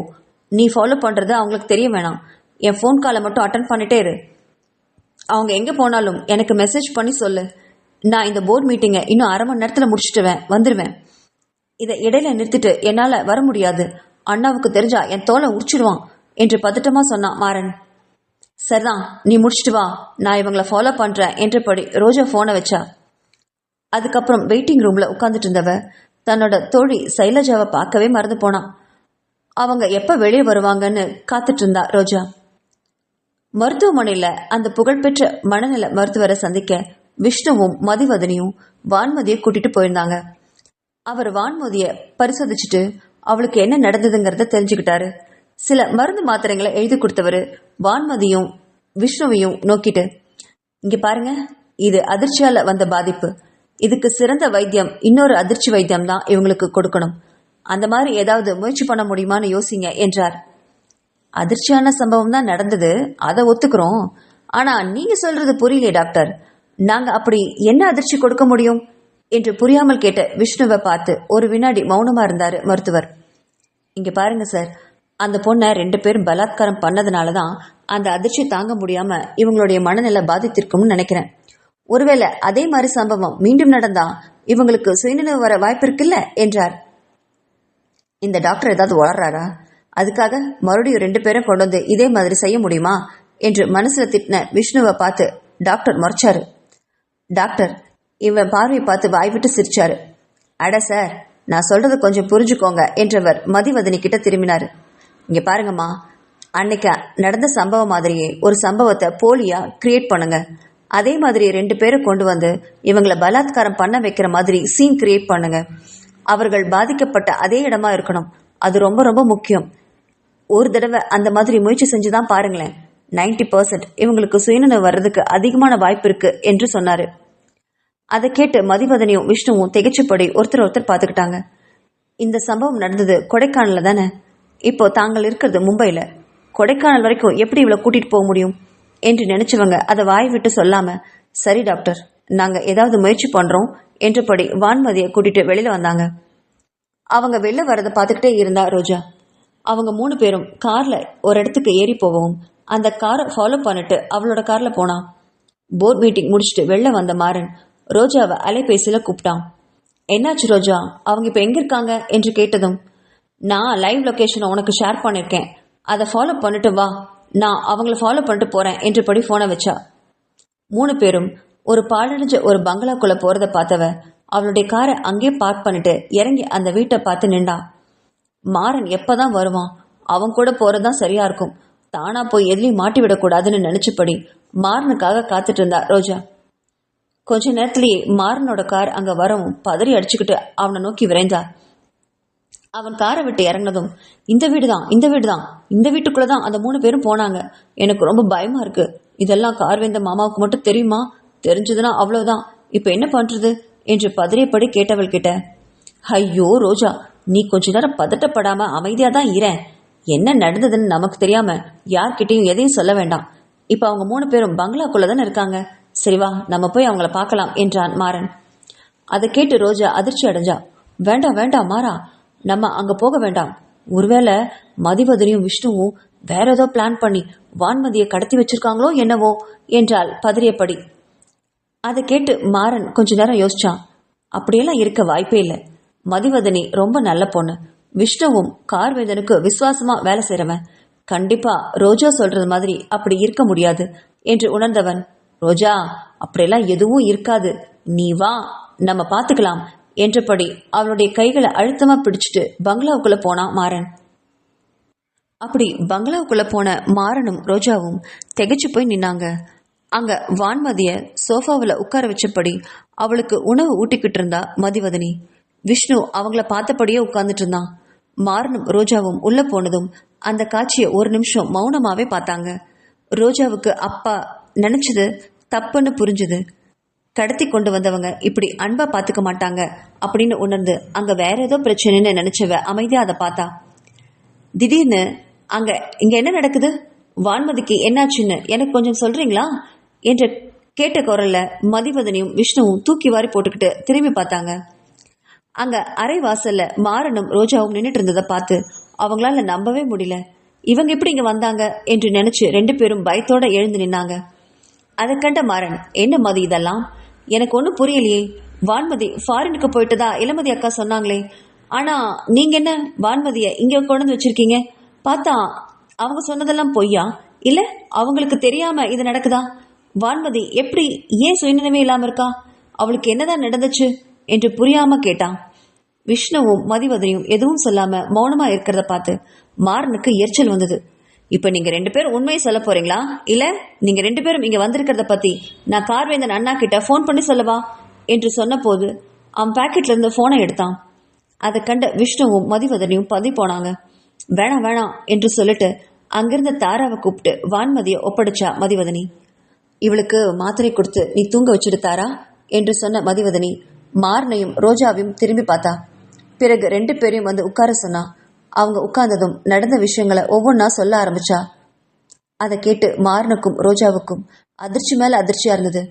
Speaker 1: நீ ஃபாலோ பண்றது அவங்களுக்கு தெரிய வேணாம். என் ஃபோன் காலை மட்டும் அட்டன் பண்ணிட்டே இரு. அவங்க எங்க போனாலும் எனக்கு மெசேஜ் பண்ணி சொல்லு. நான் இந்த போர்டு மீட்டிங்கை இன்னும் அரை மணி நேரத்துல முடிச்சுட்டு வந்துடுவேன். இதை இடையில நிறுத்திட்டு என்னால வர முடியாது, அண்ணாவுக்கு தெரிஞ்சா என் தோலை உரிச்சிடுவான் என்று பதட்டமா சொன்னான் மாறன். சரிதான், நீ முடிச்சிட்டு வா, நான் இவங்களை ஃபாலோ பண்றேன் என்றபடி ரோஜா போனை வச்சா. அதுக்கப்புறம் வெயிட்டிங் ரூம்ல உட்கார்ந்துட்டு இருந்தவ தன்னோட தோழி சைலஜாவை பார்க்கவே மறந்து போனான். அவங்க எப்ப வெளியே வருவாங்கன்னு காத்துட்டு இருந்தா ரோஜா. மருத்துவமனையில அந்த புகழ்பெற்ற மனநல மருத்துவரை சந்திக்க விஷ்ணுவும் மதிவதனியும் வான்மதியை கூட்டிட்டு போயிருந்தாங்க. அவர் வான்மதியை பரிசோதிச்சுட்டு அவளுக்கு என்ன நடந்ததுங்கிறத தெரிஞ்சுக்கிட்டாரு. சில மருந்து மாத்திரைகளை எழுதி கொடுத்தவரு வான்மதியும் விஷ்ணுவையும் நோக்கிட்டு, இங்க பாருங்க, இது அதிர்ச்சியால வந்த பாதிப்பு. இதுக்கு சிறந்த வைத்தியம் இன்னொரு அதிர்ச்சி வைத்தியம் தான் இவங்களுக்கு கொடுக்கணும். அந்த மாதிரி ஏதாவது முயற்சி பண்ண முடியுமான்னு யோசிங்க என்றார். அதிர்ச்சியான சம்பவம் தான் நடந்தது, அதை ஒத்துக்கிறோம். ஆனா நீங்க சொல்றது புரியலையே டாக்டர். நாங்க அப்படி என்ன அதிர்ச்சி கொடுக்க முடியும் என்று புரியாமல் கேட்ட விஷ்ணுவை பார்த்து ஒரு வினாடி மௌனமா இருந்தாரு மருத்துவர். இங்க பாருங்க சார், அந்த பொண்ணை 2 பேரும் பலாத்காரம் பண்ணதுனாலதான் அந்த அதிர்ச்சி தாங்க முடியாம இவங்களுடைய மனநிலை பாதித்திருக்கும்னு நினைக்கிறேன். ஒருவேளை அதே மாதிரி சம்பவம் மீண்டும் நடந்தா இவங்களுக்கு சுயநினைவு வர வாய்ப்பு இருக்குல்ல என்றார். இந்த டாக்டர் ஏதாவது வளர்றாரா? அதுக்காக மறுபடியும் 2 பேரும் கொண்டு வந்து இதே மாதிரி செய்ய முடியுமா என்று மனசுல திட்டின விஷ்ணுவை பார்த்து டாக்டர் முறைச்சாரு. டாக்டர் இவன் பார்வையை பார்த்து வாய்விட்டு சிரிச்சாரு. அட சார், நான் சொல்றது கொஞ்சம் புரிஞ்சுக்கோங்க என்றவர் மதிவதனி கிட்ட திரும்பினாரு. இங்க பாருங்கம்மா, அன்னைக்கு நடந்த சம்பவம் மாதிரியே ஒரு சம்பவத்தை போலியா கிரியேட் பண்ணுங்க. அதே மாதிரி 2 பேரை கொண்டு வந்து இவங்களை பலாத்காரம் பண்ண வைக்கிற மாதிரி சீன் கிரியேட் பண்ணுங்க. அவர்கள் பாதிக்கப்பட்ட அதே இடமா இருக்கணும். அது ரொம்ப ரொம்ப முக்கியம். ஒரு தடவை அந்த மாதிரி முயற்சி செஞ்சுதான் பாருங்களேன். 90% இவங்களுக்கு சுயநினைவு வர்றதுக்கு அதிகமான வாய்ப்பு இருக்கு என்று சொன்னாரு. அதை கேட்டு மதிவதனியும் விஷ்ணுவும் திகைச்சபடி ஒருத்தர் பார்த்துக்கிட்டாங்க. இந்த சம்பவம் நடந்தது கொடைக்கானல்ல தானே? இப்போ தாங்கள் இருக்கிறது மும்பையில. கொடைக்கானல் வரைக்கும் எப்படி இவ்வளோ கூட்டிட்டு போக முடியும் என்று நினைச்சவங்க அதை வாய் விட்டு சொல்லாம, சரி டாக்டர், நாங்க ஏதாவது முயற்சி பண்றோம் என்றபடி வான்மதியை கூட்டிட்டு வெளியில வந்தாங்க. அவங்க வெளில வரதை பார்த்துக்கிட்டே இருந்தா ரோஜா. அவங்க 3 பேரும் கார்ல ஒரு இடத்துக்கு ஏறி போகவும் அந்த காரை ஃபாலோ பண்ணிட்டு அவளோட கார்ல போனான். போர்ட் மீட்டிங் முடிச்சுட்டு வெளில வந்த மாறன் ரோஜாவை அலைபேசியில கூப்பிட்டான். என்னாச்சு ரோஜா, அவங்க இப்ப எங்க இருக்காங்க என்று கேட்டதும், நான் லைவ் லொகேஷனை உனக்கு ஷேர் பண்ணிருக்கேன், அதை ஃபாலோ பண்ணிட்டு வா, நான் அவங்கள ஃபாலோ பண்ணிட்டு போறேன் என்றபடி போனை வச்சா. 3 பேரும் ஒரு பாழடைஞ்ச ஒரு பங்களாக்குள்ள போறத பார்த்தவ அவளுடைய காரை அங்கே பார்க் பண்ணிட்டு இறங்கி அந்த வீட்டை பார்த்து நின்றா. மாறன் எப்பதான் வருவான், அவன் கூட போறதுதான் சரியா இருக்கும், தானா போய் எதுலையும் மாட்டி விடக்கூடாதுன்னு நினைச்சபடி மாறனுக்காக காத்துட்டு இருந்தா ரோஜா. கொஞ்ச நேரத்திலேயே மாறனோட கார் அங்க வரவும் பதறி அடிச்சுக்கிட்டு அவனை நோக்கி விரைந்தா. அவன் காரை விட்டு இறங்கினதும், இந்த வீடுதான், இந்த வீடுதான், இந்த வீட்டுக்குள்ளதான் அந்த 3 பேரும் போனாங்க, எனக்கு ரொம்ப பயமா இருக்கு, இதெல்லாம் கார்வேந்த மாமாவுக்கு மட்டும் தெரியுமா? தெரிஞ்சதுன்னா அவ்வளவுதான், இப்ப என்ன பண்றது என்று பதறியபடி கேட்டவள் கிட்ட, ஐயோ ரோஜா, நீ கொஞ்ச நேரம் பதட்டப்படாம அமைதியா தான் இரேன். என்ன நடந்ததுன்னு நமக்கு தெரியாம யார்கிட்டையும் எதையும் சொல்ல வேண்டாம். இப்ப அவங்க 3 பேரும் பங்களாக்குள்ளதானே இருக்காங்க, சரி வா நம்ம போய் அவங்கள பார்க்கலாம் என்றான் மாறன். அதை கேட்டு ரோஜா அதிர்ச்சி அடைஞ்சா. வேண்டாம் வேண்டாம் மாறா, நம்ம அங்க போக வேண்டாம். ஒருவேளை மதிவதனியும் விஷ்ணுவும் வேற ஏதோ பிளான் பண்ணி வான்மதியை கடத்தி வச்சிருக்காங்களோ என்னவோ என்றால் பதறியபடி. அதை கேட்டு மாறன் கொஞ்ச நேரம் யோசிச்சான். அப்படியெல்லாம் இருக்க வாய்ப்பே இல்லை. மதிவதனி ரொம்ப நல்ல பொண்ணு, விஷ்ணுவும் கார்வேந்தனுக்கு விசுவாசமா வேலை செய்யறவன், கண்டிப்பா ரோஜா சொல்றது மாதிரி அப்படி இருக்க முடியாது என்று உணர்ந்தவன், ரோஜா அப்படியெல்லாம் எதுவும் இருக்காது, நீ வா நம்ம பாத்துக்கலாம் என்றபடி அவளுடைய கைகளை அழுத்தமா பிடிச்சிட்டு பங்களாவுக்குள்ள போனான் மாறன். அப்படி பங்களாவுக்குள்ள போன மாறனும் ரோஜாவும் திகைச்சு போய் நின்னாங்க. அங்க வான்மதிய சோஃபாவில் உட்கார வச்சபடி அவளுக்கு உணவு ஊட்டிக்கிட்டு இருந்தா மதிவதனி. விஷ்ணு அவங்கள பார்த்தபடியே உட்கார்ந்துட்டு இருந்தான். மாறனும் ரோஜாவும் உள்ள போனதும் அந்த காட்சியை ஒரு நிமிஷம் மௌனமாவே பார்த்தாங்க. ரோஜாவுக்கு அப்பா நினைச்சது தப்புன்னு புரிஞ்சுது. கடத்தி கொண்டு வந்தவங்க இப்படி அன்பா பாத்துக்க மாட்டாங்க அப்படின்னு உணர்ந்து அங்க வேற ஏதோ பிரச்சனைன்னு நினைச்சவ அமைதியா அதை பார்த்தா. திடீர்னு இங்க என்ன நடக்குது, வான்மதிக்கு என்னாச்சுன்னு எனக்கு கொஞ்சம் சொல்றீங்களா என்ற கேட்ட குரல்ல மதிவதனியும் விஷ்ணுவும் தூக்கி வாரி போட்டுக்கிட்டு திரும்பி பார்த்தாங்க. அங்க அரை வாசல்ல மாறனும் ரோஜாவும் நின்றுட்டு இருந்ததை பார்த்து அவங்களால நம்பவே முடியல. இவங்க எப்படி இங்க வந்தாங்க என்று நினைச்சு 2 பேரும் பயத்தோட எழுந்து நின்னாங்க. அதை கண்ட மாறன், என்ன மதி இதெல்லாம், எனக்கு ஒன்றும் புரியலையே, வான்மதி ஃபாரினுக்கு போயிட்டுதா இளமதி அக்கா சொன்னாங்களே, ஆனா நீங்க என்ன வான்மதியை இங்க கொண்டு வச்சிருக்கீங்க, பார்த்தா அவங்க சொன்னதெல்லாம் பொய்யா, இல்ல அவங்களுக்கு தெரியாம இது நடக்குதா, வான்மதி எப்படி ஏன் சுயநினைவே இல்லாம இருக்கா, அவளுக்கு என்னதான் நடந்துச்சு என்று புரியாம கேட்டான். விஷ்ணுவும் மதிவதனியும் எதுவும் சொல்லாம மௌனமா இருக்கிறத பார்த்து மாறனுக்கு எரிச்சல் வந்தது. இப்ப நீங்க 2 பேரும் உண்மையை சொல்ல போறீங்களா, இல்ல நீங்க 2 பேரும் இங்க வந்திருக்கிறத பத்தி நான் கார்வேந்தன் அண்ணா கிட்ட போன் பண்ணி சொல்லவா என்று சொன்ன போது அவன் பாக்கெட்ல இருந்து போனை எடுத்தான். அதை கண்ட விஷ்ணுவும் மதிவதனியும் பதி போனாங்க. வேணாம் வேணாம் என்று சொல்லிட்டு அங்கிருந்த தாராவை கூப்பிட்டு வான்மதியை ஒப்படைச்சா மதிவதனி. இவளுக்கு மாத்திரை கொடுத்து நீ தூங்க வச்சுடு தாரா என்று சொன்ன மதிவதனி மாறனையும் ரோஜாவையும் திரும்பி பார்த்தா. பிறகு 2 பேரையும் வந்து உட்கார சொன்னா. அவங்க உட்கார்ந்ததும் நடந்த விஷயங்களை ஒவ்வொன்றா சொல்ல ஆரம்பிச்சா. அதை கேட்டு மாறனுக்கும் ரோஜாவுக்கும் அதிர்ச்சி மேல அதிர்ச்சியா இருந்தது.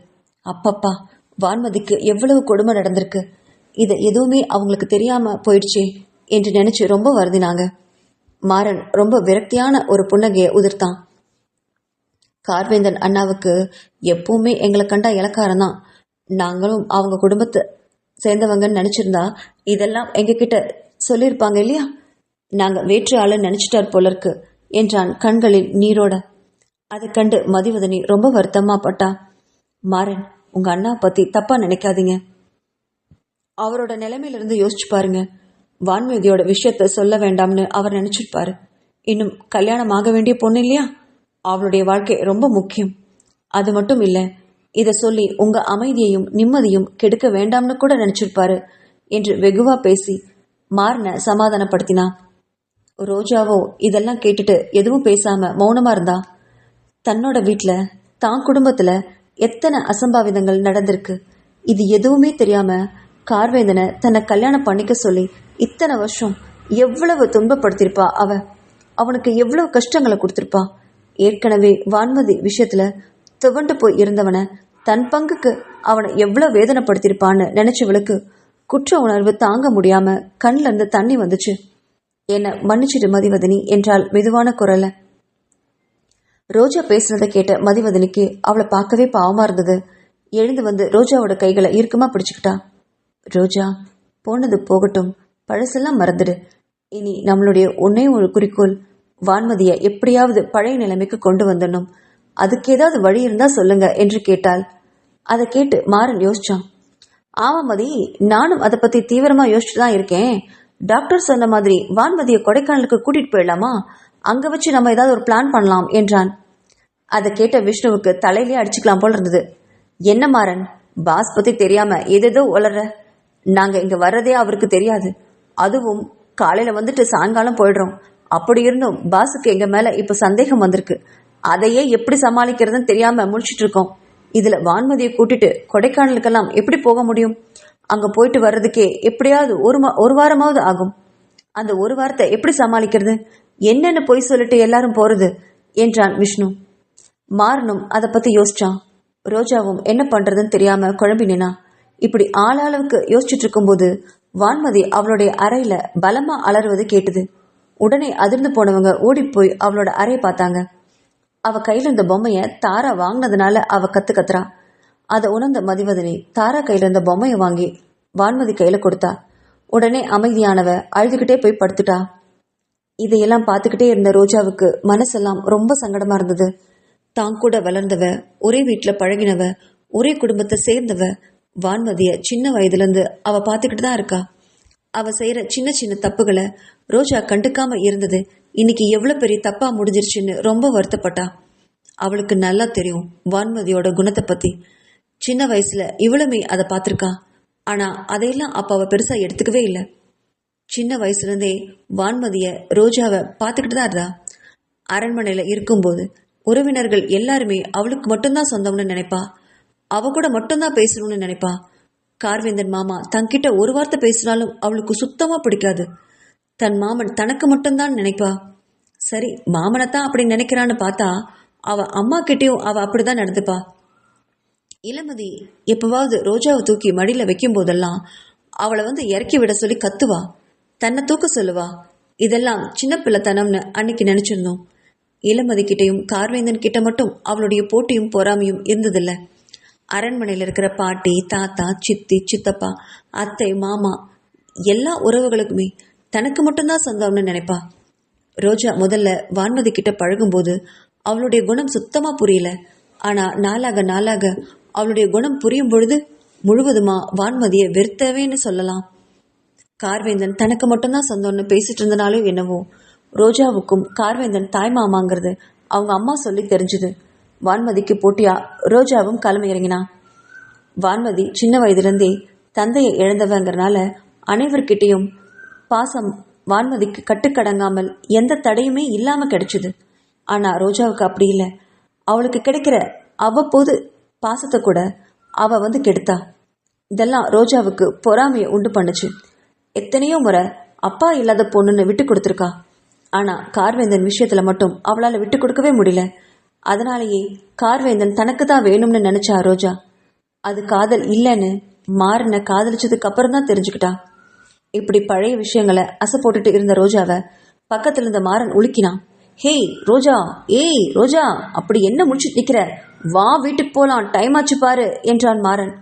Speaker 1: அப்பப்பா, வான்மதிக்கு எவ்வளவு கொடுமை நடந்திருக்கு, இது எதுவுமே அவங்களுக்கு தெரியாம போயிடுச்சே என்று நினைச்சு ரொம்ப வருந்தினாங்க. மாறன் ரொம்ப விரக்தியான ஒரு புன்னகையை உதிர்த்தான். கார்வேந்தன் அண்ணாவுக்கு எப்பவுமே எங்களை கண்டா இலக்காரம் தான், நாங்களும் அவங்க குடும்பத்தை சேர்ந்தவங்கன்னு நினைச்சிருந்தா இதெல்லாம் எங்க கிட்ட சொல்லியிருப்பாங்க இல்லையா நாங்க வேற்று ஆளுன்னு நினைச்சிட்டார் போல இருக்கு என்றான் கண்களில் நீரோட. அதை கண்டு மதிவதனி ரொம்ப வருத்தமா பட்டா. மாறன், உங்க அண்ணா பத்தி தப்பா நினைக்காதீங்க. அவரோட நிலைமையிலிருந்து யோசிச்சு பாருங்க. வான்மதியோட விஷயத்த சொல்ல வேண்டாம்னு அவர் நினைச்சிருப்பாரு. இன்னும் கல்யாணம் ஆக வேண்டிய பொண்ணு இல்லையா? அவளுடைய வாழ்க்கை ரொம்ப முக்கியம். அது மட்டும் இல்ல, இதை சொல்லி உங்க அமைதியையும் நிம்மதியும் கெடுக்க வேண்டாம்னு கூட நினைச்சிருப்பாரு என்று வெகுவா பேசி மாறனை சமாதானப்படுத்தினா. ரோஜாவோ இதெல்லாம் கேட்டுட்டு எதுவும் பேசாம மௌனமா இருந்தா. தன்னோட வீட்டுல தான் குடும்பத்துல எத்தனை அசம்பாவிதங்கள் நடந்திருக்கு, இது எதுவுமே தெரியாம கார்வேந்தனை தன்னை கல்யாணம் பண்ணிக்க சொல்லி இத்தனை வருஷம் எவ்வளவு துன்பப்படுத்திருப்பா. அவனுக்கு எவ்வளவு கஷ்டங்களை கொடுத்திருப்பா. ஏற்கனவே வான்மதி விஷயத்துல துவண்டு போய் இருந்தவனை தன் பங்குக்கு அவனை எவ்வளவு வேதனைப்படுத்திருப்பான்னு நினைச்சவளுக்கு குற்ற உணர்வு தாங்க முடியாம கண்ல இருந்து தண்ணி வந்துச்சு. என்ன மன்னிச்சிடு மதிவதனி என்றால் மெதுவான குரல்ல. ரோஜா பேசுனதை கேட்ட மதிவதனிக்கு அவளை பார்க்கவே பாவமா இருந்தது. எழுந்து வந்து ரோஜாவோட கைகளை இறுக்கமா பிடிச்சுக்கிட்டா. ரோஜா, போனது போகட்டும், பழசெல்லாம் மறந்துடு. இனி நம்மளுடைய ஒன்னே ஒரு குறிக்கோள், வான்மதியை எப்படியாவது பழைய நிலைமைக்கு கொண்டு வந்துடணும். அதுக்கு ஏதாவது வழி இருந்தா சொல்லுங்க என்று கேட்டாள். அதை கேட்டு மாறன் யோசிச்சான். ஆமா மதி, நானும் அதை பத்தி தீவிரமா யோசிச்சுதான் இருக்கேன். டாக்டர் சொன்ன மாதிரி வான்மதியை கொடைக்கானலுக்கு கூட்டிட்டு போயிடலாமா? அங்க வச்சு நம்ம ஏதாவது ஒரு பிளான் பண்ணலாம் என்றான். அதை கேட்ட விஷ்ணுவுக்கு தலையிலே அடிச்சுக்கலாம் போல இருந்தது. என்ன மாறன், பாஸ் பத்தி தெரியாம ஏதேதோ உளற. நாங்க இங்க வர்றதே அவருக்கு தெரியாது. அதுவும் காலையில வந்துட்டு சாயங்காலம் போயிடுறோம். அப்படி இருந்தும் பாஸுக்கு எங்க மேல இப்ப சந்தேகம் வந்திருக்கு. அதையே எப்படி சமாளிக்கிறதுன்னு தெரியாம முழிச்சிட்டு இருக்கோம். இதுல வான்மதியை கூட்டிட்டு கொடைக்கானலுக்கெல்லாம் எப்படி போக முடியும்? அங்க போயிட்டு வர்றதுக்கே எப்படியாவது ஒரு வாரமாவது ஆகும். அந்த ஒரு வாரத்தை எப்படி சமாளிக்கிறது? என்னன்னு பொய் சொல்லிட்டு எல்லாரும் போறது என்றான் விஷ்ணு. மாறனும் அதை பத்தி யோசிச்சான். ரோஜாவும் என்ன பண்றதுன்னு தெரியாம குழம்பினா. இப்படி ஆளாளவுக்கு யோசிச்சுட்டு இருக்கும்போது வான்மதி அவளுடைய அறையில பலமா அலறுவது கேட்டது. உடனே அதிர்ந்து போனவங்க ஓடி போய் அவளோட அறையை பார்த்தாங்க. அவ கையில இருந்த பொம்மைய தாரா வாங்கினதுனால அவ கத்துறா. அதை உணர்ந்த மதிவதனி தாரா கையில இருந்த பொம்மைய வாங்கி வான்மதி கையில கொடுத்தா. உடனே அமைதியானவ அழுதுகிட்டே போய் படுத்துட்டா. இதையெல்லாம் பார்த்துக்கிட்டே இருந்த ரோஜாவுக்கு மனசெல்லாம் ரொம்ப சங்கடமா இருந்தது. தான் கூட வளர்ந்தவ, ஒரே வீட்டுல பழகினவ, ஒரே குடும்பத்தை சேர்ந்தவ வான்மதிய சின்ன வயதுல இருந்து அவ பார்த்துக்கிட்டு தான் இருக்கா. அவ செய்யற சின்ன சின்ன தப்புகளை ரோஜா கண்டுக்காம இருந்தது இன்னைக்கு எவ்வளவு பெரிய தப்பா முடிஞ்சிருச்சுன்னு ரொம்ப வருத்தப்பட்டா. அவளுக்கு நல்லா தெரியும் வான்மதியோட குணத்தை பத்தி. சின்ன வயசுல இவ்வளவுமே அதை பார்த்திருக்கா. ஆனா அதையெல்லாம் அப்ப அவ பெருசா எடுத்துக்கவே இல்லை. சின்ன வயசுல இருந்தே வான்மதிய ரோஜாவை பார்த்துக்கிட்டு தான் இருந்தா. அரண்மனையில இருக்கும்போது உறவினர்கள் எல்லாருமே அவளுக்கு மட்டும்தான் சொந்தம்னு நினைப்பா. அவ கூட மட்டும்தான் பேசணும்னு நினைப்பா. கார்வேந்தன் மாமா தன்கிட்ட ஒரு வார்த்தை பேசினாலும் அவளுக்கு சுத்தமா பிடிக்காது. தன் மாமன் தனக்கு மட்டும்தான் நினைப்பா. சரி, மாமனைத்தான் அப்படி நினைக்கிறான்னு பார்த்தா அவ அம்மா கிட்டயும் அவ அப்படிதான் நடந்துப்பா. இளமதி எப்பவாவது ரோஜாவை தூக்கி மடியில வைக்கும் போதெல்லாம் அவளை வந்து இறக்கி விட சொல்லி கத்துவா, தன்னை தூக்க சொல்லுவா. இதெல்லாம் சின்ன பிள்ளைத்தனம்னு அன்னைக்கு நினைச்சிருந்தோம். இளமதி கிட்டையும் கார்வேந்தன் கிட்ட மட்டும் அவளுடைய போட்டியும் பொறாமையும் இருந்ததில்ல. அரண்மனையில் இருக்கிற பாட்டி, தாத்தா, சித்தி, சித்தப்பா, அத்தை, மாமா எல்லா உறவுகளுக்குமே தனக்கு மட்டும்தான் சொந்தம்னு நினைப்பா. ரோஜா முதல்ல வான்மதி கிட்ட பழகும்போது அவளுடைய குணம் சுத்தமா புரியல. ஆனா நாளாக நாளாக அவளுடைய குணம் புரியும் பொழுது முழுவதுமா வான்மதியை வெறுத்தவேன்னு சொல்லலாம். கார்வேந்தன் தனக்கு மட்டும்தான் சொந்தம்னு பேசிட்டு இருந்தனாலும் என்னவோ ரோஜாவுக்கும் கார்வேந்தன் தாய் மாமாங்கிறது அவங்க அம்மா சொல்லி தெரிஞ்சுது. வான்மதிக்கு போட்டியா ரோஜாவும் களம் இறங்கினா. வான்மதி சின்ன வயதிலிருந்தே தந்தையை இழந்தவங்கிறனால அனைவர்கிட்டையும் பாசம் வான்மதிக்கு கட்டுக்கடங்காமல் எந்த தடையுமே இல்லாம கிடைச்சது. ஆனா ரோஜாவுக்கு அப்படி இல்லை. அவளுக்கு கிடைக்கிற அவ்வப்போது பாசத்தை கூட அவ வந்து கெடுத்தா. இதெல்லாம் ரோஜாவுக்கு பொறாமையை உண்டு பண்ணுச்சு. எத்தனையோ முறை அப்பா இல்லாத பொண்ணுன்னு விட்டு கொடுத்துருக்கா. ஆனா கார்வேந்தன் விஷயத்துல மட்டும் அவளால விட்டு கொடுக்கவே முடியல. அதனாலேயே கார்வேந்தன் தனக்கு தான் வேணும்னு நினைச்சா ரோஜா. அது காதல் இல்லைன்னு மாறனை காதலிச்சதுக்கு அப்புறம் தான் தெரிஞ்சுக்கிட்டா. இப்படி பழைய விஷயங்களை அசை போட்டுட்டு இருந்த ரோஜாவை பக்கத்துல இருந்த மாறன் உலுக்கினான். ஹேய் ரோஜா, ஏய் ரோஜா, அப்படி என்ன முடிச்சுட்டு நிக்கிற? வா, வீட்டுக்கு போலாம், டைம் ஆச்சு பாரு என்றான் மாறன்.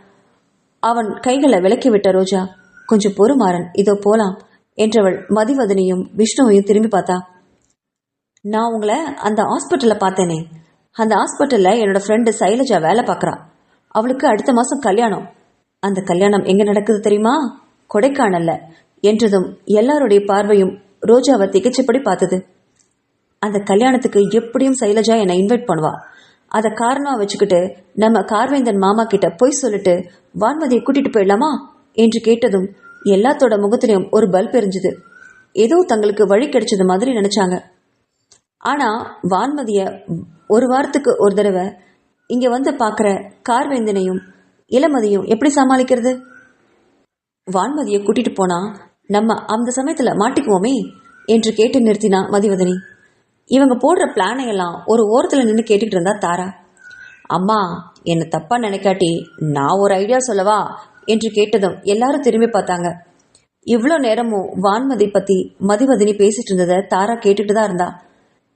Speaker 1: அவன் கைகளை விலக்கி விட்ட ரோஜா, கொஞ்சம் பொறு மாறன், இதோ போலாம் என்றவள் மதிவதனியும் விஷ்ணுவையும் திரும்பி பார்த்தா. நான் உங்களை அந்த ஹாஸ்பிட்டல்ல பார்த்தேனே, அந்த ஹாஸ்பிட்டல்ல என்னோட ஃப்ரெண்டு சைலஜா வேலை பார்க்கறா. அவளுக்கு அடுத்த மாசம் கல்யாணம். அந்த கல்யாணம் எங்க நடக்குது தெரியுமா? கொடைக்கானல்ல என்றதும் எல்லாருடைய பார்வையும் ரோஜாவை திகைச்சபடி பார்த்தது. அந்த கல்யாணத்துக்கு எப்படியும் சைலஜா என்னை இன்வைட் பண்ணுவா. அதை காரணமா வச்சுக்கிட்டு நம்ம கார்வேந்தன் மாமா கிட்ட போய் சொல்லிட்டு வான்மதியை கூட்டிட்டு போயிடலாமா என்று கேட்டதும் எல்லாத்தோட முகத்திலையும் ஒரு பல்ப் எரிஞ்சுது. ஏதோ தங்களுக்கு வழி கிடைச்சது மாதிரி நினைச்சாங்க. ஆனா வான்மதிய ஒரு வாரத்துக்கு ஒரு தடவை இங்க வந்து பாக்குற கார்வேந்தனையும் இளமதியும் எப்படி சமாளிக்கிறது? வான்மதியை கூட்டிட்டு போனா நம்ம அந்த சமயத்துல மாட்டிக்குவோமே என்று கேட்டு நிறுத்தினா மதிவதனி. இவங்க போடுற பிளானை எல்லாம் ஒரு ஓரத்துல நின்று கேட்டுக்கிட்டு இருந்தா தாரா. அம்மா, என்ன தப்பா நினைக்காட்டி நான் ஒரு ஐடியா சொல்லவா என்று கேட்டதும் எல்லாரும் திரும்பி பார்த்தாங்க. இவ்வளோ நேரமும் வான்மதி பத்தி மதிவதனி பேசிட்டு இருந்ததை தாரா கேட்டுட்டு தான் இருந்தா.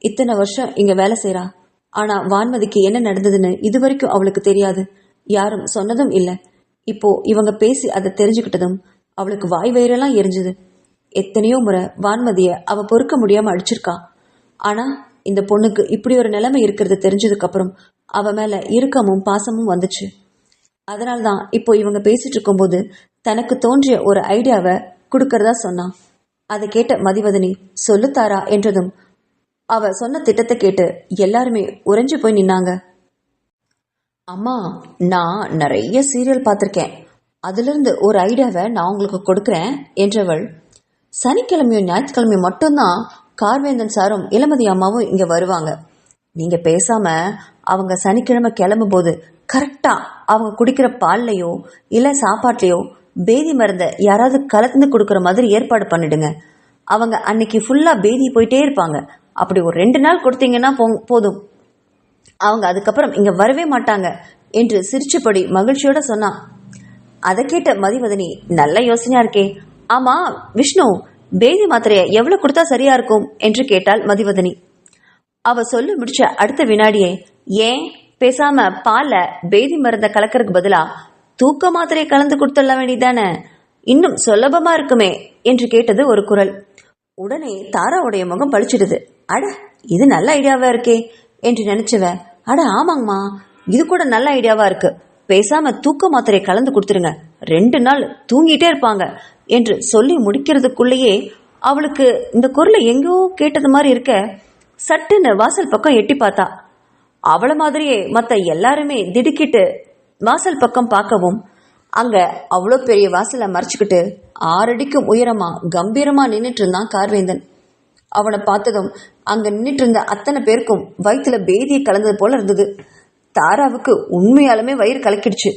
Speaker 1: இத்தனை வருஷம் இங்க வேலை செய்யறா. ஆனா வான்மதிக்கு என்ன நடந்ததுன்னு இதுவரைக்கும் அவளுக்கு தெரியாது. யாரும் சொன்னதும் இல்லை. இப்போ இவங்க பேசி அதை தெரிஞ்சுக்கிட்டதும் அவளுக்கு வாய் வயிறெல்லாம் எரிஞ்சுது. எத்தனையோ முறை வான்மதிய அவ பொறுக்க முடியாம அடிச்சிருக்கா. ஆனா இந்த பொண்ணுக்கு இப்படி ஒரு நிலைமை இருக்கிறது தெரிஞ்சதுக்கு அப்புறம் அவ மேல இறுக்கமும் பாசமும் வந்துச்சு. அதனால்தான் இப்போ இவங்க பேசிட்டு இருக்கும்போது தனக்கு தோன்றிய ஒரு ஐடியாவை கொடுக்கறதா சொன்னான். அதை கேட்ட மதிவதனி சொல்லுத்தாரா என்றதும் அவ சொன்ன திட்டத்தை கேட்டு எல்லாருமே உறைஞ்சு போய் நின்னாங்க. அம்மா, நான் நிறைய சீரியல் பார்த்திருக்கேன். அதுல இருந்து ஒரு ஐடியாவை நான் உங்களுக்கு கொடுக்கறேன் என்றவள். சனிக்கிழமையும் ஞாயிற்றுக்கிழமையும் மட்டும்தான் கார்வேந்தன் சாரும் இளமதி அம்மாவும் இங்க வருவாங்க. நீங்க பேசாம அவங்க சனிக்கிழமை கிளம்பும் போது கரெக்டா அவங்க குடிக்கிற பால்லையோ இல்ல சாப்பாட்லயோ பேதி மருந்த யாராவது கலந்து கொடுக்கற மாதிரி ஏற்பாடு பண்ணிடுங்க. அவங்க அன்னைக்கு ஃபுல்லா பேதி போயிட்டே இருப்பாங்க. அப்படி ஒரு 2 நாள் கொடுத்தீங்கன்னா போதும். அவங்க அதுக்கப்புறம் இங்க வரவே மாட்டாங்க என்று சிரிச்சபடி மகிழ்ச்சியோட சொன்னான். அதை கேட்ட மதிவதனி, நல்ல யோசனையா இருக்கே. ஆமா விஷ்ணு, பேதி மாத்திரைய எவ்வளவு கொடுத்தா சரியா இருக்கும் என்று கேட்டாள் மதிவதனி. அவ சொல்லி முடிச்ச அடுத்த வினாடியே, ஏன் பேசாம பால பேதி மருந்த கலக்கறதுக்கு பதிலா தூக்க மாத்திரையை கலந்து கொடுத்துட வேண்டியதானே, இன்னும் சுலபமா இருக்குமே என்று கேட்டது ஒரு குரல். உடனே தாராவுடைய முகம் பளிச்சிடுது. அட, இது நல்ல ஐடியாவா இருக்கே என்று நினைச்சவ, அட ஆமாங்கம்மா, இது கூட நல்ல ஐடியாவா இருக்கு. பேசாம தூக்க மாத்திரையை கலந்து கொடுத்துருங்க. 2 நாள் தூங்கிட்டே இருப்பாங்க என்று சொல்லி முடிக்கிறதுக்குள்ளேயே அவளுக்கு இந்த குரலை எங்கோ கேட்டது மாதிரி இருக்க சட்டுன்னு வாசல் பக்கம் எட்டி பார்த்தா. அவளை மாதிரியே மற்ற எல்லாருமே திடுக்கிட்டு வாசல் பக்கம் பார்க்கவும் அங்க அவ்வளோ பெரிய வாசலை மறைச்சுக்கிட்டு 6 அடிக்கும் உயரமா கம்பீரமா நின்றுட்டு இருந்தான் கார்வேந்தன். அவனை பார்த்ததும் அங்க நின்றுட்டு இருந்த அத்தனை பேருக்கும் வயிற்றுல பேதியை கலந்தது போல இருந்தது. தாராவுக்கு உண்மையாலுமே வயிறு கலக்கிடுச்சு.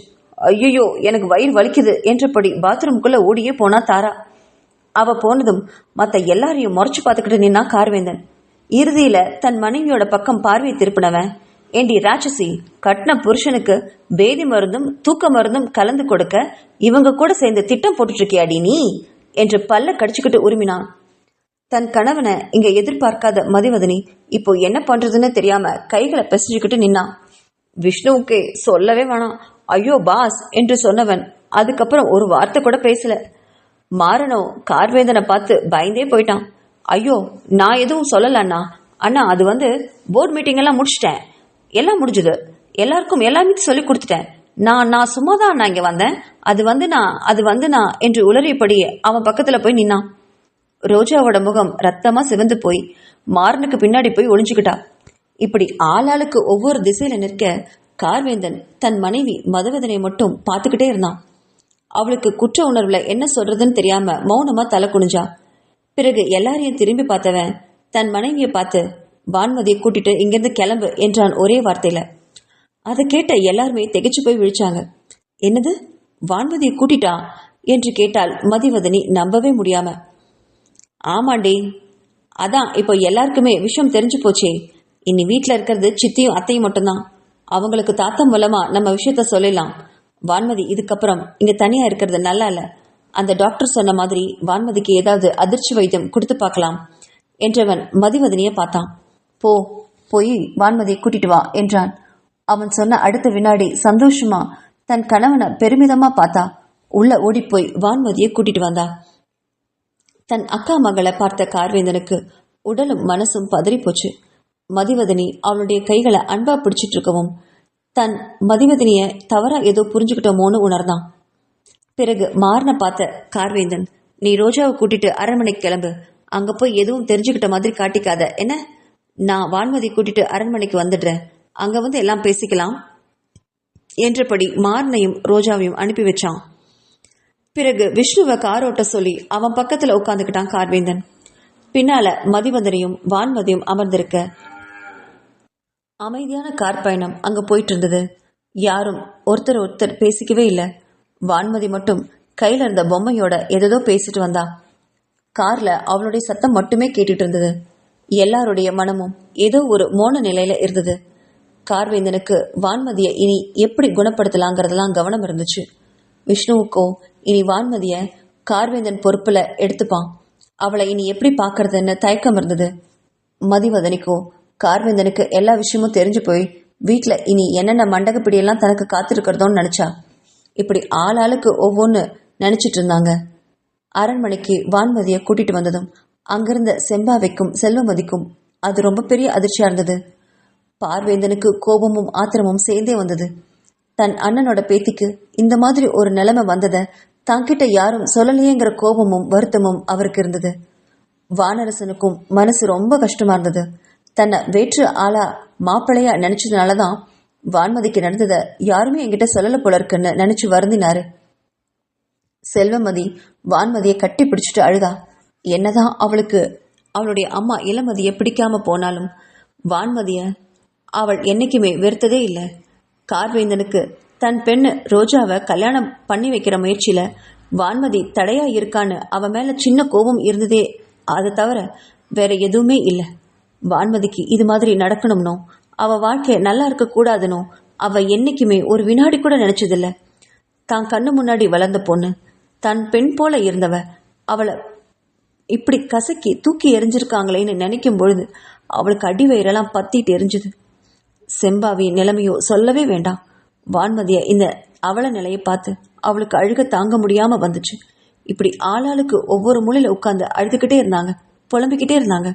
Speaker 1: ஐயோ, எனக்கு வயிறு வலிக்குது என்றபடி பாத்ரூமுக்குள்ள ஓடியே போனா தாரா. அவ போனதும் மற்ற எல்லாரையும் முறைச்சு பார்த்துக்கிட்டு நின்னா கார்வேந்தன். இறுதியில தன் மனைவியோட பக்கம் பார்வையை திருப்பினவன், ஏண்டி ராட்சசி, கட்டின புருஷனுக்கு பேதி மருந்தும் தூக்க மருந்தும் கலந்து கொடுக்க இவங்க கூட சேர்ந்து திட்டம் போட்டுட்டு இருக்கியாடி நீ என்று பல்ல கடிச்சுக்கிட்டு உரிமினான். தன் கணவனை இங்க எதிர்பார்க்காத மதிவதனி இப்போ என்ன பண்றதுன்னு தெரியாம கைகளை பிசைஞ்சுக்கிட்டு நின்னான். விஷ்ணுவுக்கு சொல்லவே வேணாம். ஐயோ பாஸ் என்று சொன்னவன் அதுக்கப்புறம் ஒரு வார்த்தை கூட பேசல. மாறனோ கார்வேந்தனை பார்த்து பயந்தே போயிட்டான். ஐயோ, நான் எதுவும் சொல்லல அண்ணா. அண்ணா, அது போர்ட் மீட்டிங் எல்லாம் முடிச்சிட்டேன். எல்லாம் முடிஞ்சது. எல்லாருக்கும் எல்லாமே சொல்லி கொடுத்துட்டேன். நான் சும்மாதான் அண்ணா இங்க வந்தேன். அது நான் என்று உளறியபடி அவன் பக்கத்துல போய் நின்னான். ரோஜாவோட முகம் ரத்தமா சிவந்து போய் மாறனுக்கு பின்னாடி போய் ஒளிஞ்சுக்கிட்டா. இப்படி ஆளாளுக்கு ஒவ்வொரு திசையில நிற்க கார்வேந்தன் தன் மனைவி மதிவதனை மட்டும் பார்த்துக்கிட்டே இருந்தான். அவளுக்கு குற்ற உணர்வுல என்ன சொல்றதுன்னு தெரியாம மௌனமா தலை குனிஞ்சா. பிறகு எல்லாரையும் திரும்பி பார்த்தவன் தன் மனைவியை பார்த்து, வான்மதியை கூட்டிட்டு இங்கிருந்து கிளம்பு என்றான் ஒரே வார்த்தையில. அதை கேட்ட எல்லாருமே திகைச்சு போய் விழிச்சாங்க. என்னது, வான்மதியை கூட்டிட்டா என்று கேட்டால் மதிவதனி நம்பவே முடியாம. ஆமாண்டி, அதான் இப்போ எல்லாருக்குமே விஷயம் தெரிஞ்சு போச்சே. இனி வீட்டுல இருக்கிறது சித்தியும் அத்தையும் மட்டும்தான். அவங்களுக்கு தாத்தா மூலமா நம்ம விஷயத்த சொல்லலாம். வான்மதி இதுக்கப்புறம் இங்க தனியா இருக்கிறது நல்லா இல்ல. அந்த டாக்டர் சொன்ன மாதிரி வான்மதிக்கு ஏதாவது அதிர்ச்சி வைத்தியம் கொடுத்து பார்க்கலாம் என்றவன் மதிவதனியை பார்த்தான். போய் வான்மதியை கூட்டிட்டு வா என்றான். அவன் சொன்ன அடுத்த வினாடி சந்தோஷமா தன் கணவனை பெருமிதமா பார்த்தா. உள்ள ஓடிப்போய் வான்மதியை கூட்டிட்டு வந்தா. தன் அக்கா மகளை பார்த்த கார்வேந்தனுக்கு உடலும் மனசும் பதறி போச்சு. மதிவதனி அவளுடைய கைகளை அன்பா பிடிச்சிட்டு இருக்கவும் தன் மதிவதனிய தவறா ஏதோ புரிஞ்சுக்கிட்டோமோன்னு உணர்ந்தான். பிறகு மாறனை பார்த்த கார்வேந்தன், நீ ரோஜாவை கூட்டிட்டு அரண்மனைக்கு கிளம்பு. அங்க போய் எதுவும் தெரிஞ்சுக்கிட்ட மாதிரி காட்டிக்காத என்ன. நான் வான்மதி கூட்டிட்டு அரண்மனைக்கு வந்துடுறேன். அங்க வந்து எல்லாம் பேசிக்கலாம் என்றபடி மாறனையும் ரோஜாவையும் அனுப்பி வச்சான். பிறகு விஷ்ணுவை கார் ஓட்ட சொல்லி அவன் பக்கத்துல உட்காந்துக்கிட்டான் கார்வேந்தன். பின்னால மதிவதனையும் வான்மதியும் அமர்ந்திருக்க அமைதியான கார் பயணம் அங்க போயிட்டு இருந்தது. யாரும் ஒருத்தர் பேசிக்கவே இல்லை. வான்மதி மட்டும் கையில இருந்த பொம்மையோட எதோ பேசிட்டு வந்தா. கார்ல அவளுடைய சத்தம் மட்டுமே கேட்டுட்டு இருந்தது. எல்லாருடைய மனமும் ஏதோ ஒரு மோன நிலையில இருந்தது. கார்வேந்தனுக்கு வான்மதியை இனி எப்படி குணப்படுத்தலாங்கிறதெல்லாம் கவனம் இருந்துச்சு. விஷ்ணுவுக்கோ இனி வான்மதிய கார்வேந்தன் பொறுப்புல எடுத்துப்பான், அவளை இனி எப்படி பாக்குறதுன்னு தயக்கம் இருந்தது. மதிவதனிக்கோ கார்வேந்தனுக்கு எல்லா விஷயமும் தெரிஞ்சு போய் வீட்டுல இனி என்னென்ன மண்டகப்பிடியெல்லாம் தனக்கு காத்திருக்கிறதோன்னு நினைச்சா. இப்படி ஆளாளுக்கு ஒவ்வொன்னு நினைச்சிட்டு இருந்தாங்க. அரண்மனைக்கு வான்மதியை கூட்டிட்டு வந்ததும் அங்கிருந்த செம்பாவைக்கும் செல்வமதிக்கும் அது ரொம்ப பெரிய அதிர்ச்சியா இருந்தது. பார்வேந்தனுக்கு கோபமும் ஆத்திரமும் சேர்ந்தே வந்தது. தன் அண்ணனோட பேத்திக்கு இந்த மாதிரி ஒரு நிலைமை வந்ததை தங்கிட்ட யாரும் சொல்லலையேங்கிற கோபமும் வருத்தமும் அவருக்கு இருந்தது. வானரசனுக்கும் மனசு ரொம்ப கஷ்டமா இருந்தது. தன்னை வேற்று ஆளா மாப்பிள்ளையா நினைச்சதுனாலதான் வான்மதிக்கு நடந்ததை யாருமே என்கிட்ட சொல்லல போல இருக்குன்னு நினைச்சு வருந்தினாரு. செல்வமதி வான்மதியை கட்டி பிடிச்சிட்டு அழுதா. என்னதான் அவளுக்கு அவளுடைய அம்மா இளமதியை பிடிக்காம போனாலும் வான்மதிய அவள் என்னைக்குமே வெறுத்ததே இல்லை. கார்வேந்தனுக்கு தன் பெண்ணு ரோஜாவை கல்யாணம் பண்ணி வைக்கிற முயற்சியில வான்மதி தடையா இருக்கான்னு அவ மேல சின்ன கோபம் இருந்ததே, அதை தவிர வேற எதுவுமே இல்லை. வான்மதிக்கு இது மாதிரி நடக்கணும்னோ அவ வாழ்க்கை நல்லா இருக்க கூடாதுனோ அவ என்னைக்குமே ஒரு வினாடி கூட நினைச்சதில்ல. தான் கண்ணு முன்னாடி வளர்ந்த பொண்ணு, தன் பெண் போல இருந்தவ, அவளை இப்படி கசக்கி தூக்கி எரிஞ்சிருக்காங்களேன்னு நினைக்கும் பொழுது அவளுக்கு அடிவயிறெல்லாம் பத்திட்டு எரிஞ்சுது. செம்பாவி நிலைமையோ சொல்லவே வேண்டாம். வான்மதிய இந்த அவள நிலையை பார்த்து அவளுக்கு அழுக தாங்க முடியாம வந்துச்சு. இப்படி ஆளாளுக்கு ஒவ்வொரு மூலையில உட்கார்ந்து அழுதுகிட்டே இருந்தாங்க, புலம்பிக்கிட்டே இருந்தாங்க.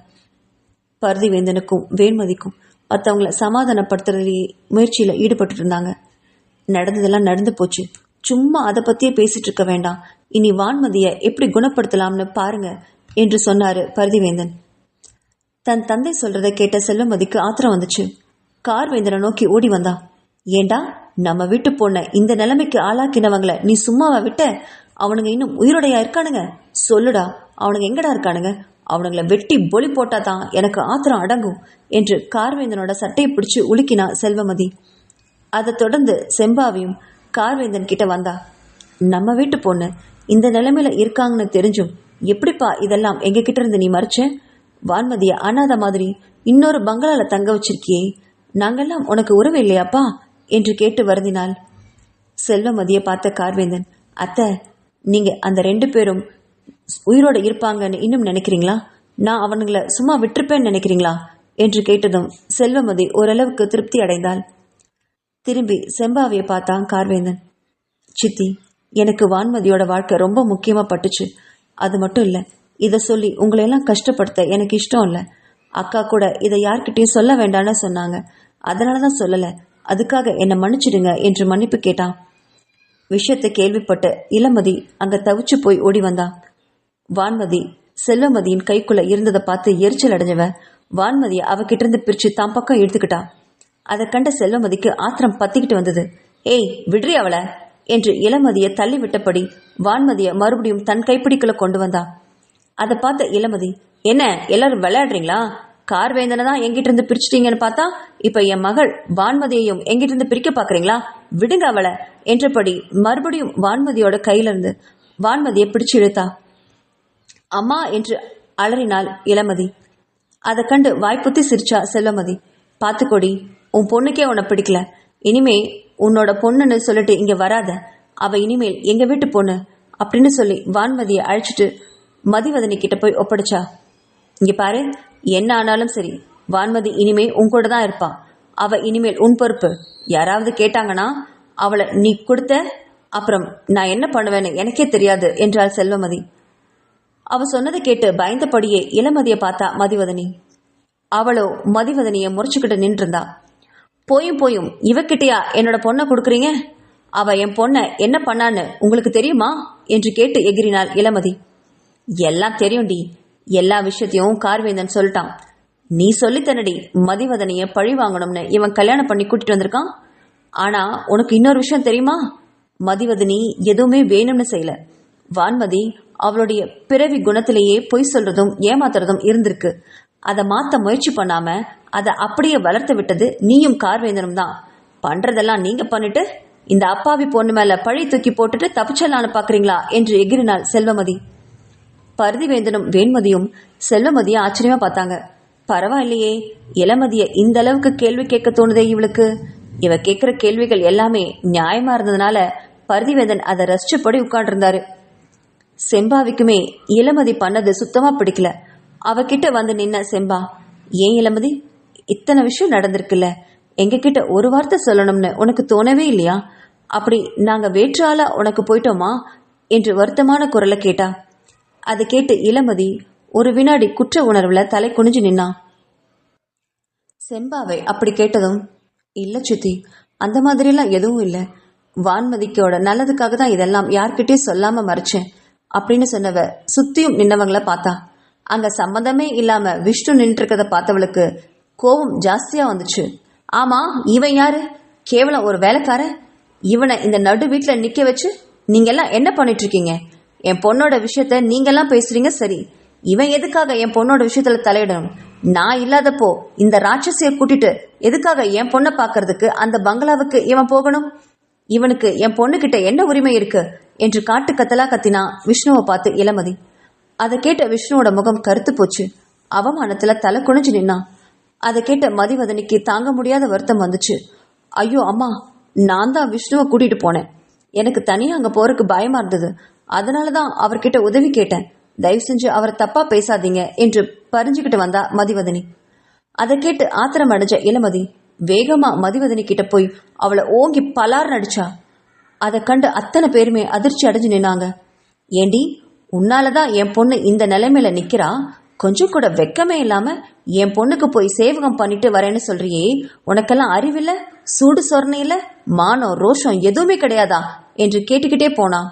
Speaker 1: பரதிவேந்தனுக்கும் வேண்மதிக்கும் மற்றவங்களை சமாதானப்படுத்துறதுலேயே முயற்சியில ஈடுபட்டு இருந்தாங்க. நடந்ததெல்லாம் நடந்து போச்சு, சும்மா அதை பத்தியே பேசிட்டு இருக்க வேண்டாம். இனி வான்மதிய எப்படி குணப்படுத்தலாம்னு பாருங்க என்று சொன்னாரு பரதிவேந்தன். தன் தந்தை சொல்றதை கேட்ட செல்வமதிக்கு ஆத்திரம் வந்துச்சு. கார்வேந்தனை நோக்கி ஓடி வந்தா. ஏண்டா, நம்ம வீட்டு பொண்ண இந்த நிலைமைக்கு ஆளாக்கினவங்களை நீ சும்மாவா விட்ட? அவனுங்க இன்னும் உயிரோடையா இருக்கானுங்க? சொல்லுடா, அவனுங்க எங்கடா இருக்கானுங்க? அவனுங்களை வெட்டி பொலி போட்டாதான் எனக்கு ஆத்திரம் அடங்கும் என்று கார்வேந்தனோட சட்டையை பிடிச்சு உலுக்கினா செல்வமதி. அதை தொடர்ந்து செம்பாவியும் கார்வேந்தன் கிட்ட வந்தா. நம்ம வீட்டு பொண்ணு இந்த நிலைமையில இருக்காங்கன்னு தெரிஞ்சும் எப்படிப்பா இதெல்லாம் எங்க கிட்ட இருந்து நீ மறைச்ச? வான்மதிய அனாத மாதிரி இன்னொரு பங்களால தங்க வச்சிருக்கியே, நாங்கெல்லாம் உனக்கு உறவு இல்லையாப்பா என்று கேட்டு வருந்தினாள். செல்வமதியை பார்த்த கார்வேந்தன், அத்தை, நீங்க அந்த 2 பேரும் உயிரோட இருப்பாங்கன்னு இன்னும் நினைக்கிறீங்களா? நான் அவனுங்களை சும்மா விட்டுருப்பேன்னு நினைக்கிறீங்களா என்று கேட்டதும் செல்வமதி ஓரளவுக்கு திருப்தி அடைந்தாள். திரும்பி செம்பாவியை பார்த்தான் கார்வேந்தன். சித்தி, எனக்கு வான்மதியோட வாழ்க்கை ரொம்ப முக்கியமா பட்டுச்சு. அது மட்டும் இல்ல, இதை சொல்லி உங்களையெல்லாம் கஷ்டப்படுத்த எனக்கு இஷ்டம் இல்லை. அக்கா கூட இதை யார்கிட்டையும் சொல்ல வேண்டான்னு சொன்னாங்க, அதனாலதான் சொல்லல. அதுக்காக என்னை மன்னிச்சிடுங்க என்று மன்னிப்பு கேட்டான். விஷயத்தை கேள்விப்பட்ட இளமதி அங்க தவிச்சு போய் ஓடி வந்தா. வான்மதி செல்வமதியின் கைக்குள்ள இருந்ததை பார்த்து எரிச்சல் அடைஞ்சவ வான்மதியை அவகிட்ட இருந்து பிரிச்சு தான் பக்கம் எடுத்துக்கிட்டா. அதை கண்ட செல்வமதிக்கு ஆத்திரம் பத்திக்கிட்டு வந்தது. ஏய், விடுறி அவளை என்று இளமதியை தள்ளி விட்டபடி வான்மதியை மறுபடியும் தன் கைப்பிடிக்குள்ள கொண்டு வந்தா. அதை பார்த்த இளமதி, என்ன எல்லாரும் விளையாடுறீங்களா? கார்வேந்தனை தான் எங்கிட்ட இருந்து பிரிச்சுட்டீங்கன்னு பார்த்தா இப்ப என் மகள் வான்மதியையும் எங்கிட்ட இருந்து பிரிக்க பாக்குறீங்களா? விடுங்க அவளை என்றபடி மறுபடியும் வான்மதியோட கையில இருந்து வான்மதியை பிடிச்சு இழுத்தா. அம்மா என்று அலறினாள் இளமதி. அதை கண்டு வாய்ப்புத்தி சிரிச்சா செல்வமதி. பாத்துக்கோடி, உன் பொண்ணுக்கே உன்னை பிடிக்கல, இனிமே உன்னோட பொண்ணுன்னு சொல்லிட்டு இங்க வராத, அவ இனிமேல் எங்க வீட்டு பொண்ணு அப்படின்னு சொல்லி வான்மதியை அழைச்சிட்டு மதிவதனி கிட்ட போய் ஒப்படைச்சா. இங்க பாரு, என்ன ஆனாலும் சரி, வான்மதி இனிமே உன் கூட தான் இருப்பா. அவ இனிமேல் உன் பொறுப்பு. யாராவது கேட்டாங்கன்னா அவளை நீ கொடுத்த அப்புறம் நான் என்ன பண்ணுவேன்னு எனக்கே தெரியாது என்றாள் செல்வமதி. அவ சொன்னதை கேட்டு பயந்தபடியே இளமதியை பார்த்தா மதிவதனி. அவளோ மதிவதனிய முறைச்சுக்கிட்டு நின்றுருந்தா. போயும் இவகிட்டயா என்னோட பொண்ணை கொடுக்குறீங்க? அவ என் பொண்ணை என்ன பண்ணான்னு உங்களுக்கு தெரியுமா என்று கேட்டு எகிரினாள் இளமதி. எல்லாம் தெரியும்டி, எல்லா விஷயத்தையும் கார்வேந்தன் சொல்லிட்டான். நீ சொல்லித்தனடி மதிவதனிய பழி வாங்கணும்னு இவன் கல்யாணம் பண்ணி கூட்டிட்டு வந்திருக்கான். ஆனா உனக்கு இன்னொரு விஷயம் தெரியுமா? மதிவதனி எதுவுமே வேணும்னு செய்யல. வான்மதி அவளுடைய பிறவி குணத்திலேயே பொய் சொல்றதும் ஏமாத்துறதும் இருந்திருக்கு. அதை மாத்த முயற்சி பண்ணாம அதை அப்படியே வளர்த்து விட்டது நீயும் கார்வேந்தனும் தான். பண்றதெல்லாம் நீங்க பண்ணிட்டு இந்த அப்பாவி பொண்ணு மேல பழி தூக்கி போட்டுட்டு தப்பிச்சலான்னு பாக்குறீங்களா என்று எகிரினாள் செல்வமதி. பரதிவேந்தனும் வேண்மதியும் செல்வமதியை ஆச்சரியமா பார்த்தாங்க. பரவாயில்லையே, இளமதிய இந்த அளவுக்கு கேள்வி கேட்க தோணுதே இவளுக்கு. இவ கேட்கிற கேள்விகள் எல்லாமே நியாயமா இருந்ததுனால பரதிவேந்தன் அதை ரசிச்சபடி உட்காண்டிருந்தாரு. செம்பாவிக்குமே இளமதி பண்ணது சுத்தமா பிடிக்கல. அவகிட்ட வந்து நின்ன செம்பா, ஏன் இளமதி, இத்தனை விஷயம் நடந்திருக்குல்ல, எங்க கிட்ட ஒரு வார்த்தை சொல்லணும்னு உனக்கு தோணவே இல்லையா? அப்படி நாங்க வேற்று ஆளா உனக்கு போயிட்டோமா என்று வருத்தமான குரலை கேட்டா. அதை கேட்டு இளமதி ஒரு வினாடி குற்ற உணர்வுல தலை குனிஞ்சு நின்னா. செம்பாவை அப்படி கேட்டதும், இல்ல சுத்தி, அந்த மாதிரியெல்லாம் எதுவும் இல்லை. வான்மதிக்கோட நல்லதுக்காக தான் இதெல்லாம் யார்கிட்டயும் சொல்லாம மறைச்சேன் அப்படின்னு சொன்னவ சுத்தியும் நின்னவங்கள பார்த்தா. அங்க சம்மந்தமே இல்லாம விஷ்ணு நின்று இருக்கத பார்த்தவளுக்கு கோபம் ஜாஸ்தியா வந்துச்சு. ஆமா, இவன் யாரு? கேவலம் ஒரு வேலைக்கார. இவனை இந்த நடு வீட்டுல நிக்க வச்சு நீங்க எல்லாம் என்ன பண்ணிட்டு இருக்கீங்க? என் பொண்ணோட விஷயத்த நீங்க எல்லாம் பேசுறீங்க சரி, இவன் எதுக்காக என் பொண்ணோட விஷயத்துல தலையிடணும்? நான் இல்லாதப்போ இந்த ராட்சசிய கூட்டிட்டு எதுக்காக என் பொண்ணை பாக்குறதுக்கு அந்த பங்களாவுக்கு இவன் போகணும்? இவனுக்கு என் பொண்ணுகிட்ட என்ன உரிமை இருக்கு என்று காட்டு கத்தலா கத்தினா விஷ்ணுவை பார்த்து இளமதி. அதை கேட்ட விஷ்ணுவோட முகம் கருத்து போச்சு. அவமானத்துல தலை குனிஞ்சு நின்னான். அதை கேட்ட மதிவதனிக்கு தாங்க முடியாத வருத்தம் வந்துச்சு. ஐயோ அம்மா, நான் தான் விஷ்ணுவை கூட்டிட்டு போனேன். எனக்கு தனியா அங்க போறதுக்கு பயமா இருந்தது. அதனாலதான் அவர்கிட்ட உதவி கேட்டேன். தயவு செஞ்சு அவரை தப்பா பேசாதீங்க என்று பறிஞ்சுக்கிட்டு வந்தா மதிவதனி. அதை கேட்டு ஆத்திரம் அடைஞ்ச இளமதி வேகமா மதிவதனி கிட்ட போய் அவளை ஓங்கி பலார் நடிச்சா. அதை கண்டு அத்தனை பேருமே அதிர்ச்சி அடைஞ்சு நின்னாங்க. ஏண்டி, உன்னாலதான் என் பொண்ணு இந்த நிலைமையில நிக்கிறா, கொஞ்சம் கூட வெக்கமே இல்லாம என் பொண்ணுக்கு போய் சேவகம் பண்ணிட்டு வரேன்னு சொல்றியே, உனக்கெல்லாம் அறிவில்ல, சூடு சொரணை இல்ல, மானம் ரோஷம் எதுவுமே கிடையாதா என்று கேட்டுக்கிட்டே போனான்.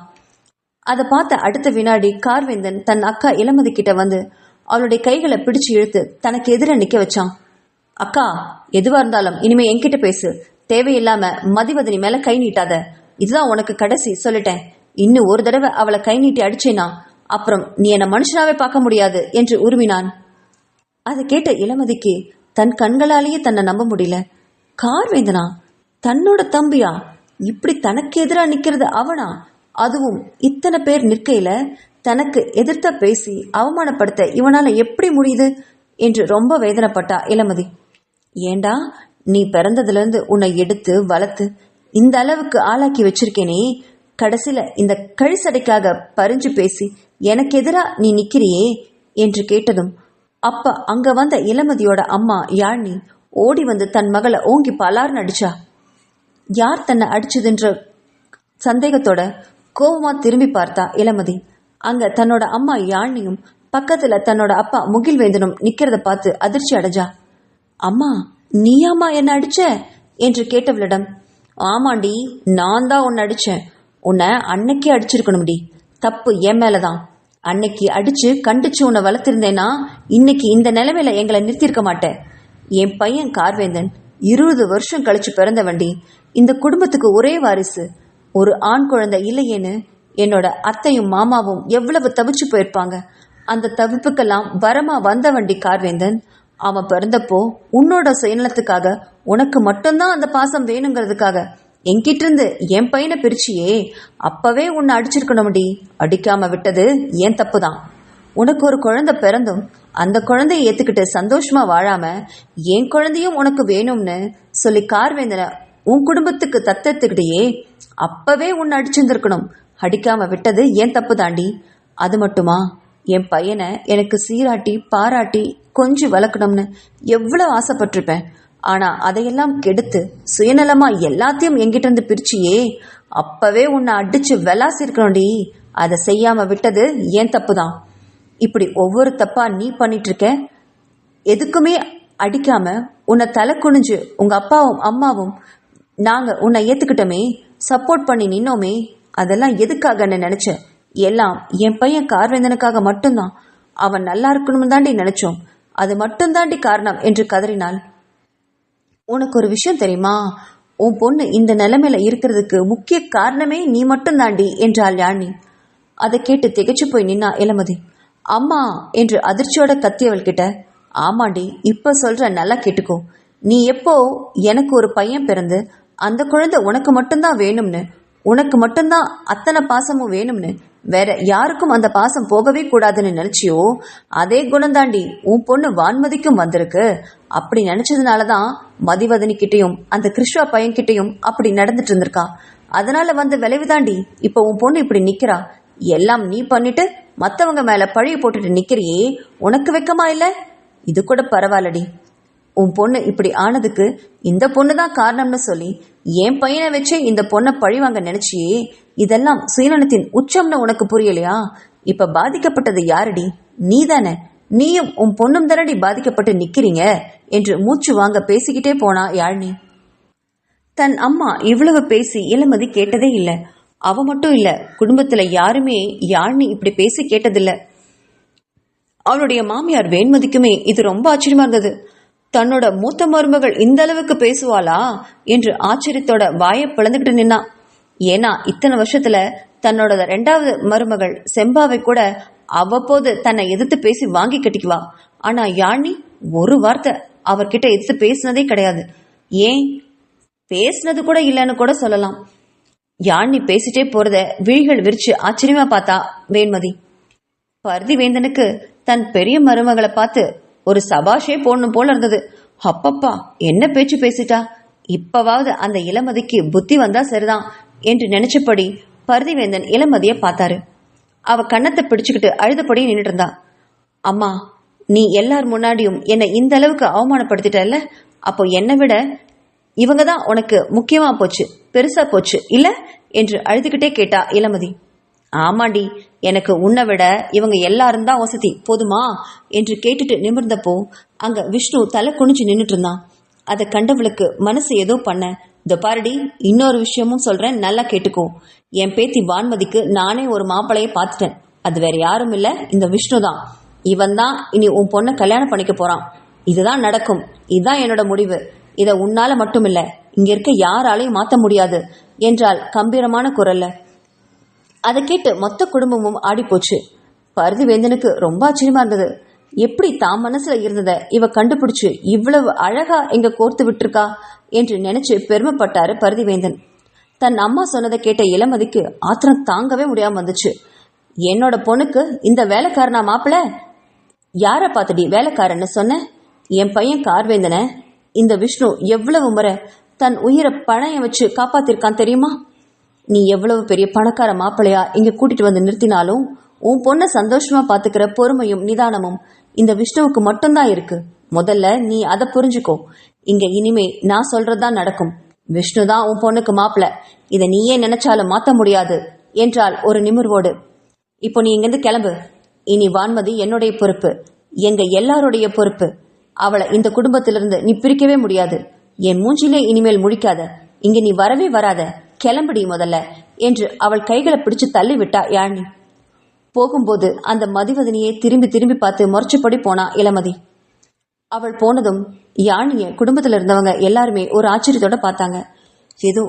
Speaker 1: அதை பார்த்த அடுத்த வினாடி கார்வேந்தன் தன் அக்கா இளமதி கிட்ட வந்து அவளுடைய கைகளை பிடிச்சு இழுத்து தனக்கு எதிர நிக்க வச்சான். அக்கா, எதுவா இருந்தாலும் இனிமே என்கிட்ட பேசு. தேவையில்லாம மதிவதனி மேல கை நீட்டாத. இதுதான் உனக்கு கடைசி, சொல்லிட்டேன். இன்னும் ஒரு தடவை அவளை கை நீட்டி அடிச்சேனா அப்புறம் நீ என்ன மனுஷனாவே பார்க்க முடியாது என்று உருவினான். அதை கேட்ட இளமதிக்கு தன் கண்களாலேயே தன்னை நம்ப முடியல. கார்வேந்தனா, தன்னோட தம்பியா, இப்படி தனக்கு எதிரா நிக்கிறது அவனா? அதுவும் இத்தனை பேர் நிற்கையில தனக்கு எதிர்த்த பேசி அவமானப்படுத்த இவனால எப்படி முடியுது என்று ரொம்ப வேதனைப்பட்டா இளமதி. ஏண்டா, நீ பிறந்ததுல இருந்து உன்னை எடுத்து வளர்த்து இந்த அளவுக்கு ஆளாக்கி வச்சிருக்கேனே, கடைசியில இந்த கழிசடைக்காக பறிஞ்சு பேசி எனக்கு எதிரா நீ நிக்கிறியே என்று கேட்டதும் அப்ப அங்க வந்த இளமதியோட அம்மா யாழ்னி ஓடி வந்து தன் மகளை ஓங்கி பலார்னு அடிச்சா. யார் தன்னை அடிச்சதுன்ற சந்தேகத்தோட கோபமா திரும்பி பார்த்தா இளமதி. அங்க தன்னோட அம்மா யாழ்னியும் பக்கத்துல தன்னோட அப்பா முகில்வேந்தனும் நிக்கிறத பார்த்து அதிர்ச்சி அடைஞ்சா. அம்மா, நீயாமா என்ன அடிச்ச என்று கேட்டவளிடம், ஆமாண்டி, நான் தான் உன்னை அடிச்சேன். உன்னை அன்னைக்கே அடிச்சிருக்கணும்டி. தப்பு என் மேலதான். அன்னைக்கு அடிச்சு கண்டிச்சு உன்னை வளர்த்திருந்தேன்னா இன்னைக்கு இந்த நிலைமையில எங்களை நிறுத்திருக்க மாட்டேன். என் பையன் கார்வேந்தன் 20 வருஷம் கழிச்சு பிறந்தவண்டி. இந்த குடும்பத்துக்கு ஒரே வாரிசு. ஒரு ஆண் குழந்தை இல்லையேன்னு என்னோட அத்தையும் மாமாவும் எவ்வளவு தவிச்சு போயிருப்பாங்க. அந்த தவிப்புக்கெல்லாம் வரமா வந்தவண்டி கார்வேந்தன். அவன் பிறந்தப்போ உன்னோட சுயநலத்துக்காக, உனக்கு மட்டும்தான் அந்த பாசம் வேணுங்கிறதுக்காக என்கிட்ட இருந்து என் பையனை பிரிச்சியே, அப்பவே உன்னை அடிச்சிருக்கணும்டி. அடிக்காம விட்டது ஏன் தப்புதான். உனக்கு ஒரு குழந்தை பிறந்தும் அந்த குழந்தைய ஏத்துக்கிட்டு சந்தோஷமா வாழாம என் குழந்தையும் உனக்கு வேணும்னு சொல்லி கார்வேந்தனை உன் குடும்பத்துக்கு தத்தெடுத்துக்கிட்டே, அப்பவே உன்னை அடிச்சிருந்திருக்கணும். அடிக்காம விட்டது ஏன் தப்பு தாண்டி. அது மட்டுமா, என் பையனை எனக்கு சீராட்டி பாராட்டி கொஞ்சம் வளர்க்கணும்னு எவ்வளவு ஆசைப்பட்டிருப்பேன். ஆனா அதையெல்லாம் கெடுத்து சுயநலமா எல்லாத்தையும் என்கிட்ட இருந்து பிரிச்சியே, அப்பவே உன்னை அடிச்சு விளாசி இருக்கணும்டி. அதை செய்யாம விட்டது ஏன் தப்புதான். இப்படி ஒவ்வொரு தப்பா நீ பண்ணிட்டு இருக்க. எதுக்குமே அடிக்காம உன்னை தலை குனிஞ்சு உங்க அப்பாவும் அம்மாவும் நாங்க உன்னை ஏத்துக்கிட்டோமே, சப்போர்ட் பண்ணி நின்னோமே, அதெல்லாம் எதுக்காகன்னு நினைச்ச? எல்லாம் என் பையன் கார்வேந்தனுக்காக மட்டும்தான். அவன் நல்லா இருக்கணும்னு தாண்டி நினைச்சோம். அது மட்டும் தாண்டி காரணம் என்று கதறினாள். உனக்கு ஒரு விஷயம் தெரியுமா? உன் பொண்ணு இந்த நிலைமையில இருக்கிறதுக்கு முக்கிய காரணமே நீ மட்டும் தாண்டி என்றாள் யாழினி. அதை கேட்டு திகைச்சு போய் நின்னா இளமதி. அம்மா என்று அதிர்ச்சியோட கத்தியவள் கிட்ட, ஆமாண்டி, இப்ப சொல்ற, நல்லா கேட்டுக்கோ. நீ எப்போ எனக்கு ஒரு பையன் பிறந்து அந்த குழந்தை உனக்கு மட்டும்தான் வேணும்னு, உனக்கு மட்டும்தான் அத்தனை பாசமும் வேணும்னு, வேற யாருக்கும் அந்த பாசம் போகவே கூடாதுன்னு நினைச்சியோ, அதே குணந்தாண்டி உன் பொண்ணு வான்மதிக்கும் வந்திருக்கு. அப்படி நினைச்சதுனாலதான் மதிவதனி கிட்டையும் அந்த கிருஷ்ணா பையன்கிட்டையும் அப்படி நடந்துட்டு இருந்திருக்கா. அதனால வந்த விளைவு தாண்டி இப்ப உன் பொண்ணு இப்படி நிக்கிறா. எல்லாம் நீ பண்ணிட்டு மத்தவங்க மேல பழிய போட்டுட்டு நிக்கிறியே, உனக்கு வெக்கமா இல்ல? இது கூட பரவாயில்லடி. உன் பொண்ணு இப்படி ஆனதுக்கு இந்த பொண்ணு தான் காரணம்னு சொல்லி என் பையனை வச்சே இந்த பொண்ணை பழிவாங்க நினைச்சியே. இதெல்லாம் சுயநலத்தின் உச்சம்னு உனக்கு புரியலையா? இப்ப பாதிக்கப்பட்டது யாரடி? நீ தானே. நீயும் உன் பொண்ணும் தானடி பாதிக்கப்பட்டு நிக்கிறீங்க என்று மூச்சு வாங்க பேசிக்கிட்டே போனா யாழினி. தன் அம்மா இவ்வளவு பேசி இளமதி கேட்டதே இல்லை. அவ மட்டும் இல்ல, குடும்பத்துல யாருமே யாழினி இப்படி பேசி கேட்டதில்லை. அவளுடைய மாமியார் வேண்மதிக்குமே இது ரொம்ப ஆச்சரியமா இருந்தது. தன்னோட மூத்த மருமகள் இந்த அளவுக்கு பேசுவாளா என்று ஆச்சரியத்தோட வாயை பிளந்துகிட்டு நின்னா. ஏன்னா இத்தனை வருஷத்துல தன்னோட 2வது மருமகள் செம்பாவை கூட அவ்வப்போது தன்னை எதிர்த்து பேசி வாங்கி கட்டிக்குவா. ஆனா யாழினி ஒரு வார்த்தை அவர்கிட்ட எதிர்த்து பேசினதே கிடையாது. ஏன் பேசினது கூட இல்லைன்னு கூட சொல்லலாம். யாழினி பேசிட்டே போறத விழிகள் விரிச்சு ஆச்சரியமா பார்த்தா வேண்மதி. பர்திவேந்தனுக்கு தன் பெரிய மருமகளை பார்த்து ஒரு சபாஷே போடணும் போல இருந்தது. அப்பப்பா, என்ன பேச்சு பேசிட்டா! இப்பவாவது அந்த இளமதிக்கு புத்தி வந்தா சரிதான் என்று நினைச்சபடி பர்திவேந்தன் இளமதிய பார்த்தாரு. அவ கன்னத்தை பிடிச்சுக்கிட்டு அழுதபடி நின்றுட்டு இருந்தா. அம்மா, நீ எல்லார் முன்னாடியும் என்னை இந்த அளவுக்கு அவமானப்படுத்திட்டல்ல, அப்போ என்னை விட இவங்க தான் உனக்கு முக்கியமா போச்சு, பெருசா போச்சு இல்ல என்று அழுதுகிட்டே கேட்டா இளமதி. ஆமாண்டி, எனக்கு உன்னை விட இவங்க எல்லாரும் தான் வசதி, போதுமா என்று கேட்டுட்டு நிமிர்ந்தப்போ அங்க விஷ்ணு தலை குனிஞ்சு நின்றுட்டு இருந்தான். அதை கண்டவளுக்கு மனசு ஏதோ பண்ண, இந்த பாரடி, இன்னொரு விஷயமும் சொல்றேன், நல்லா கேட்டுக்கோ. என் பேத்தி வான்மதிக்கு நானே ஒரு மாப்பிளைய பார்த்துட்டேன். அது வேற யாரும் இல்ல, இந்த விஷ்ணு தான். இவன் தான் இனி உன் பொண்ணை கல்யாணம் பண்ணிக்க போறான். இதுதான் நடக்கும். இதுதான் என்னோட முடிவு. இதை உன்னால மட்டும் இல்ல, இங்க இருக்க யாராலையும் மாத்த முடியாது என்றால் கம்பீரமான குரல்ல. அதை கேட்டு மொத்த குடும்பமும் ஆடிப்போச்சு. பர்திவேந்தனுக்கு ரொம்ப ஆச்சரியமா இருந்தது. எப்படி தான் மனசுல இருந்ததை இவ கண்டுபிடிச்சு இவ்வளவு அழகா எங்க கோர்த்து விட்டுருக்கா என்று நினைச்சு பெருமைப்பட்டாரு பர்திவேந்தன். தன் அம்மா சொன்னதை கேட்ட இளமதிக்கு ஆத்திரம் தாங்கவே முடியாம வந்துச்சு. என்னோட பொண்ணுக்கு இந்த வேலைக்காரனா மாப்பிள? யார பார்த்துடி வேலைக்காரன்னு சொன்ன? என் பையன் கார்வேந்தனை இந்த விஷ்ணு எவ்வளவு முறை தன் உயிரை பணைய வச்சு காப்பாத்திருக்கான் தெரியுமா? நீ எவ்வளவு பெரிய பணக்கார மாப்பிளையா இங்க கூட்டிட்டு வந்து நிறுத்தினாலும் உன் பொண்ணை சந்தோஷமா பாத்துக்கிற பொறுமையும் நிதானமும் இந்த விஷ்ணுவுக்கு மட்டும்தான் இருக்கு. முதல்ல நீ அதை புரிஞ்சுக்கோ. இங்க இனிமே நான் சொல்றதுதான் நடக்கும். விஷ்ணு தான் உன் பொண்ணுக்கு மாப்பிள. இதை நீயே நினைச்சாலும் மாத்த முடியாது என்றால் ஒரு நிமிர்வோடு. இப்போ நீ இங்கிருந்து கிளம்பு. இனி வான்மதி என்னுடைய பொறுப்பு, எங்க எல்லாருடைய பொறுப்பு. அவளை இந்த குடும்பத்திலிருந்து நீ பிரிக்கவே முடியாது. என் மூஞ்சிலே இனிமேல் முழிக்காத. இங்க நீ வரவே வராத. கிளம்புடி முதல்ல என்று அவள் கைகளை பிடிச்சு தள்ளி விட்டா யாழினி. போகும்போது அந்த மதிவதனியை திரும்பி திரும்பி பார்த்து முறைச்சபடி போனா இளமதி. அவள் போனதும் யாழினிய குடும்பத்துல இருந்தவங்க எல்லாருமே ஒரு ஆச்சரியத்தோட பார்த்தாங்க. ஏதோ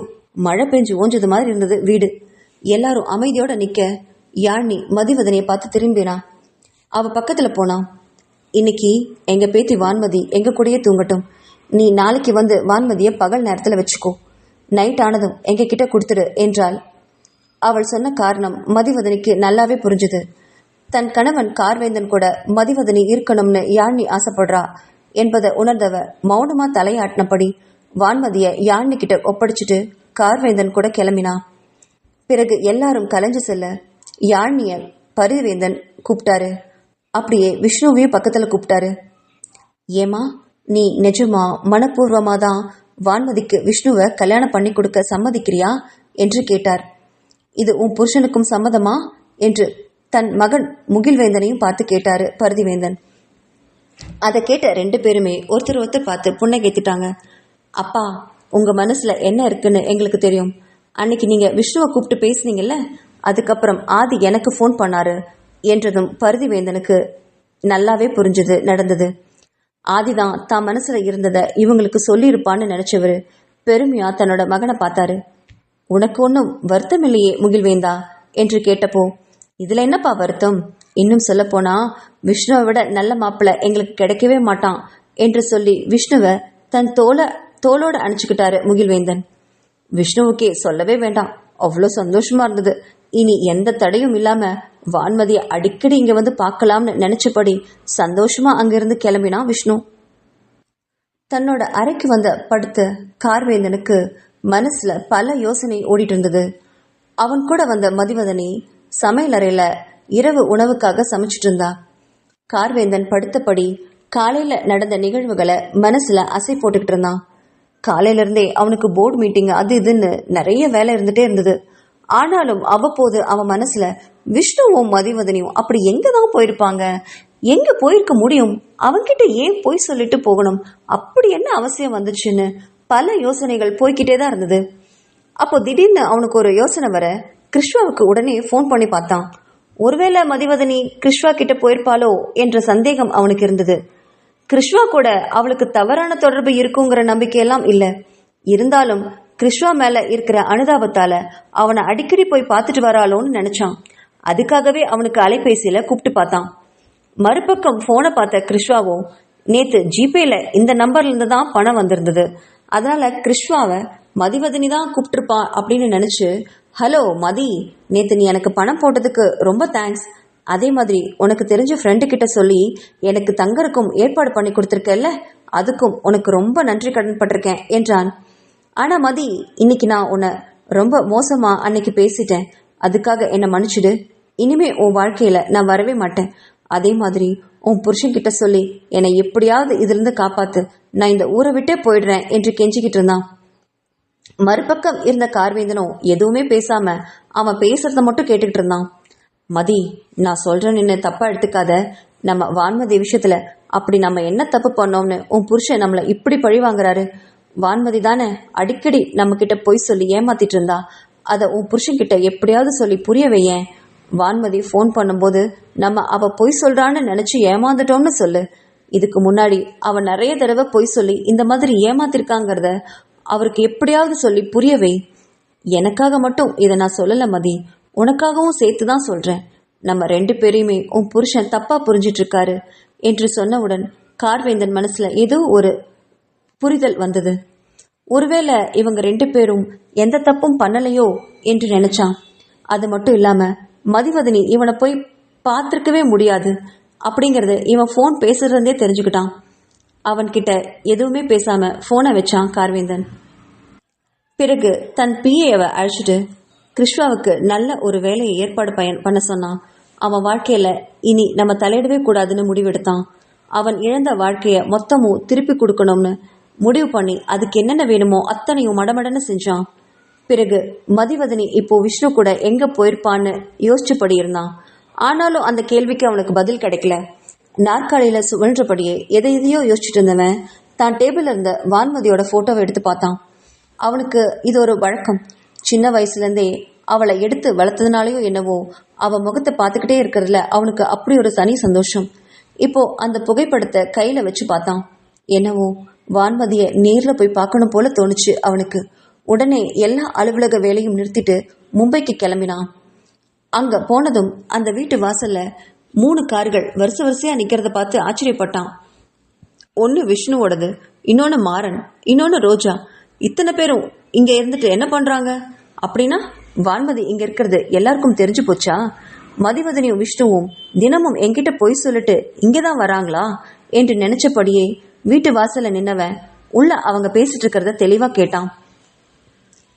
Speaker 1: மழை பெஞ்சு ஓஞ்சது மாதிரி இருந்தது வீடு. எல்லாரும் அமைதியோட நிக்க யாழினி மதிவதனியை பார்த்து திரும்பினா. அவ பக்கத்துல போனா. இன்னைக்கு எங்க பேத்தி வான்மதி எங்க கூடயே தூங்கட்டும். நீ நாளைக்கு வந்து வான்மதிய பகல் நேரத்துல வச்சுக்கோ. நைட் ஆனதும் எங்க கிட்ட கொடுத்துடு என்றாள். அவள் சொன்ன காரணம் மதிவதனிக்கு நல்லாவே புரிஞ்சுது. தன் கணவன் கார்வேந்தன் கூட மதிவதனி இருக்கணும்னு யாழினி ஆசைப்படுறா என்பதை உணர்ந்தவ மௌனமா தலையாட்டினபடி வான்மதிய யாழினி கிட்ட ஒப்படைச்சிட்டு கார்வேந்தன் கூட கிளம்பினா. பிறகு எல்லாரும் கலைஞ்சு செல்ல யாழினிய பரிவேந்தன் கூப்பிட்டாரு. அப்படியே விஷ்ணுவையும் பக்கத்துல கூப்பிட்டாரு. ஏமா, நீ நிஜமா மனப்பூர்வமா தான் வான்மதிக்கு விஷ்ணுவை கல்யாணம் பண்ணி கொடுக்க சம்மதிக்கிறியா என்று கேட்டார். இது உன் புருஷனுக்கும் சம்மதமா என்று தன் மகன் முகில்வேந்தனையும் பார்த்து கேட்டாரு பரதிவேந்தன். அதை கேட்ட 2 பேருமே ஒருத்தர் பார்த்து புன்னகைத்திட்டாங்க. அப்பா, உங்க மனசுல என்ன இருக்குன்னு எங்களுக்கு தெரியும். அன்னைக்கு நீங்க விஷ்ணுவை கூப்பிட்டு பேசுனீங்கல்ல, அதுக்கப்புறம் ஆதி எனக்கு ஃபோன் பண்ணாரு என்றதும் பரதிவேந்தனுக்கு நல்லாவே புரிஞ்சது நடந்தது. ஆதிதான் தான் மனசுல இருந்ததை இவங்களுக்கு சொல்லியிருப்பான்னு நினைச்சவரு பெருமையா தன்னோட மகனை பார்த்தாரு. உனக்கு ஒன்றும் வருத்தம் இல்லையே முகில்வேந்தா என்று கேட்டப்போ, இதுல என்னப்பா வருத்தம்? இன்னும் சொல்ல போனா விஷ்ணுவை விட நல்ல மாப்பிள்ளை எங்களுக்கு கிடைக்கவே மாட்டான் என்று சொல்லி விஷ்ணுவை தன் தோளோட அணைச்சுக்கிட்டாரு முகில்வேந்தன். விஷ்ணுவுக்கே சொல்லவே வேண்டாம், அவ்வளோ சந்தோஷமா இருந்தது. இனி எந்த தடையும் இல்லாம வான்மதியை அடிக்கடி இங்க வந்து பார்க்கலாம்னு நினைச்சபடி சந்தோஷமா அங்கிருந்து கிளம்பினான் விஷ்ணு. தன்னோட அறைக்கு வந்த படுத்த கார்வேந்தனுக்கு மனசுல பல யோசனை ஓடிட்டு இருந்தது. அவன் கூட வந்த மதிவதனி சமையல் அறையில இரவு உணவுக்காக சமைச்சிட்டு இருந்தா. கார்வேந்தன் படுத்தபடி காலையில நடந்த நிகழ்வுகளை மனசுல அசை போட்டுக்கிட்டு இருந்தான். காலையில இருந்தே அவனுக்கு போர்டு மீட்டிங் அது இதுன்னு நிறைய வேலை இருந்துட்டே இருந்தது. ஆனாலும் அவ்வப்போது அவன் மனசுல விஷ்ணுவும் மதிவதனியும் அப்படி எங்கதான் போயிருப்பாங்க, எங்க போயிருக்க முடியும், அவன்கிட்ட ஏன் போய் சொல்லிட்டு போகணும், அப்படி என்ன அவசியம் வந்துச்சுன்னு பல யோசனைகள் போய்கிட்டே தான் இருந்தது. அப்போ திடீர்னு அவனுக்கு ஒரு யோசனை வர கிருஷ்வாவுக்கு உடனே ஃபோன் பண்ணி பார்த்தான். ஒருவேளை மதிவதனி கிருஷ்வா கிட்ட போயிருப்பாளோ என்ற சந்தேகம் அவனுக்கு இருந்தது. கிருஷ்வா கூட அவளுக்கு தவறான தொடர்பு இருக்குங்கிற நம்பிக்கையெல்லாம் இல்லை. இருந்தாலும் கிருஷ்வா மேல இருக்கிற அனுதாபத்தால அவனை அடிக்கடி போய் பார்த்துட்டு வராளோன்னு நினைச்சான். அதுக்காகவே அவனுக்கு அலைபேசியில கூப்பிட்டு பார்த்தான். மறுபக்கம் போனை பார்த்த கிருஷ்வாவோ, நேத்து ஜிபேல இந்த நம்பர்ல இருந்து தான் பணம் வந்திருந்தது, அதனால கிருஷ்வாவை மதிவதனி தான் கூப்பிட்டுருப்பான் அப்படின்னு நினைச்சு, ஹலோ மதி, நேத்து நீ எனக்கு பணம் போட்டதுக்கு ரொம்ப தேங்க்ஸ். அதே மாதிரி உனக்கு தெரிஞ்ச ஃப்ரெண்டு கிட்ட சொல்லி எனக்கு தங்கறக்கும் ஏற்பாடு பண்ணி கொடுத்துருக்கல்ல, அதுக்கும் உனக்கு ரொம்ப நன்றி கடன் பட்டிருக்கேன் என்றான். ஆனா மதி, இன்னைக்கு நான் உன்னை ரொம்ப மோசமா அன்னைக்கு பேசிட்டேன், அதுக்காக என்னை மன்னிச்சிடு. இனிமே உன் வாழ்க்கையில நான் வரவே மாட்டேன். அதே மாதிரி உன் புருஷன்கிட்ட சொல்லி என்னை எப்படியாவது இதிலிருந்து காப்பாத்து, நான் இந்த ஊரை விட்டே போயிடுறேன் என்று கெஞ்சிக்கிட்டு இருந்தான். மறுபக்கம் இருந்த கார்வேந்தனும் எதுவுமே பேசாம அவன் பேசுறத மட்டும் கேட்டுக்கிட்டு இருந்தான். மதி, நான் சொல்றேன், நின்று தப்பா எடுத்துக்காத. நம்ம வான்மதி விஷயத்துல அப்படி நம்ம என்ன தப்பு பண்ணோம்னு உன் புருஷன் நம்மளை இப்படி பழி வாங்குறாரு. வான்மதி தானே அடிக்கடி நம்ம கிட்ட போய் சொல்லி ஏமாத்திட்டு இருந்தா, அதை உன் புருஷன்கிட்ட எப்படியாவது சொல்லி புரிய வையேன். வான்மதி ஃபோன் பண்ணும்போது நம்ம அவ பொய் சொல்றான்னு நினைச்சு ஏமாந்துட்டோம்னு சொல்லு. இதுக்கு முன்னாடி அவன் நிறைய தடவை பொய் சொல்லி இந்த மாதிரி ஏமாத்திருக்காங்கிறத அவருக்கு எப்படியாவது சொல்லி புரியவை. எனக்காக மட்டும் இதை நான் சொல்லல மதி, உனக்காகவும் சேர்த்து தான் சொல்றேன். நம்ம 2 பேரையுமே உன் புருஷன் தப்பா புரிஞ்சிட்டு இருக்காரு என்று சொன்னவுடன் கார்வேந்தன் மனசுல ஏதோ ஒரு புரிதல் வந்தது. ஒருவேளை இவங்க 2 பேரும் எந்த தப்பும் பண்ணலையோ என்று நினைச்சான். அது மட்டும் இல்லாம மதிவதனி இவனை போய் பார்த்திருக்கவே முடியாது அப்படிங்கறது இவன் போன் பேசுறதே தெரிஞ்சுக்கிட்டான். அவன்கிட்ட எதுவுமே பேசாம போனை வச்சான் கார்வேந்தன். பிறகு தன் பிஏவை அழைச்சிட்டு கிருஷ்வாவுக்கு நல்ல ஒரு வேலையை ஏற்பாடு பண்ண சொன்னான். அவன் வாழ்க்கையில இனி நம்ம தலையிடவே கூடாதுன்னு முடிவெடுத்தான். அவன் இழந்த வாழ்க்கைய மொத்தமும் திருப்பி கொடுக்கணும்னு முடிவு பண்ணி அதுக்கு என்னென்ன வேணுமோ அத்தனையும் மடமடன்னு செஞ்சான். பிறகு மதிவதனி இப்போ விஷ்ணு கூட எங்க போயிருப்பான்னு யோசிச்சுப்படி இருந்தான். ஆனாலும் அந்த கேள்விக்கு அவனுக்கு பதில் கிடைக்கல. நாற்காலியில சுழன்றபடியே எதையோ யோசிச்சுட்டு இருந்தவன் தான் டேபிள்ல இருந்த வான்மதியோட போட்டோவை எடுத்து பார்த்தான். அவனுக்கு இது ஒரு வழக்கம். சின்ன வயசுலேருந்தே அவளை எடுத்து வளர்த்ததுனாலையோ என்னவோ அவன் முகத்தை பார்த்துக்கிட்டே இருக்கிறதுல அவனுக்கு அப்படி ஒரு தனி சந்தோஷம். இப்போ அந்த புகைப்படத்தை கையில வச்சு பார்த்தான். என்னவோ வான்மதியை நேர்ல போய் பார்க்கணும் போல தோணுச்சு அவனுக்கு. உடனே எல்லா அலுவலக வேலையும் நிறுத்திட்டு மும்பைக்கு கிளம்பினான். அங்க போனதும் அந்த வீட்டு வாசல்ல 3 கார்கள் வரிசையா நிக்கிறத பார்த்து ஆச்சரியப்பட்டான். ஒன்னு விஷ்ணுவோடது, இன்னொன்னு மாறன், இன்னொன்னு ரோஜா. இத்தனை பேரும் இங்க இருந்துட்டு என்ன பண்றாங்க? அப்படின்னா வான்மதி இங்க இருக்கிறது எல்லாருக்கும் தெரிஞ்சு போச்சா? மதிவதனியும் விஷ்ணுவும் தினமும் என்கிட்ட பொய் சொல்லிட்டு இங்கதான் வராங்களா என்று நினைச்சபடியே வீட்டு வாசல்ல நின்னவன் உள்ள அவங்க பேசிட்டு இருக்கிறத தெளிவா கேட்டான்.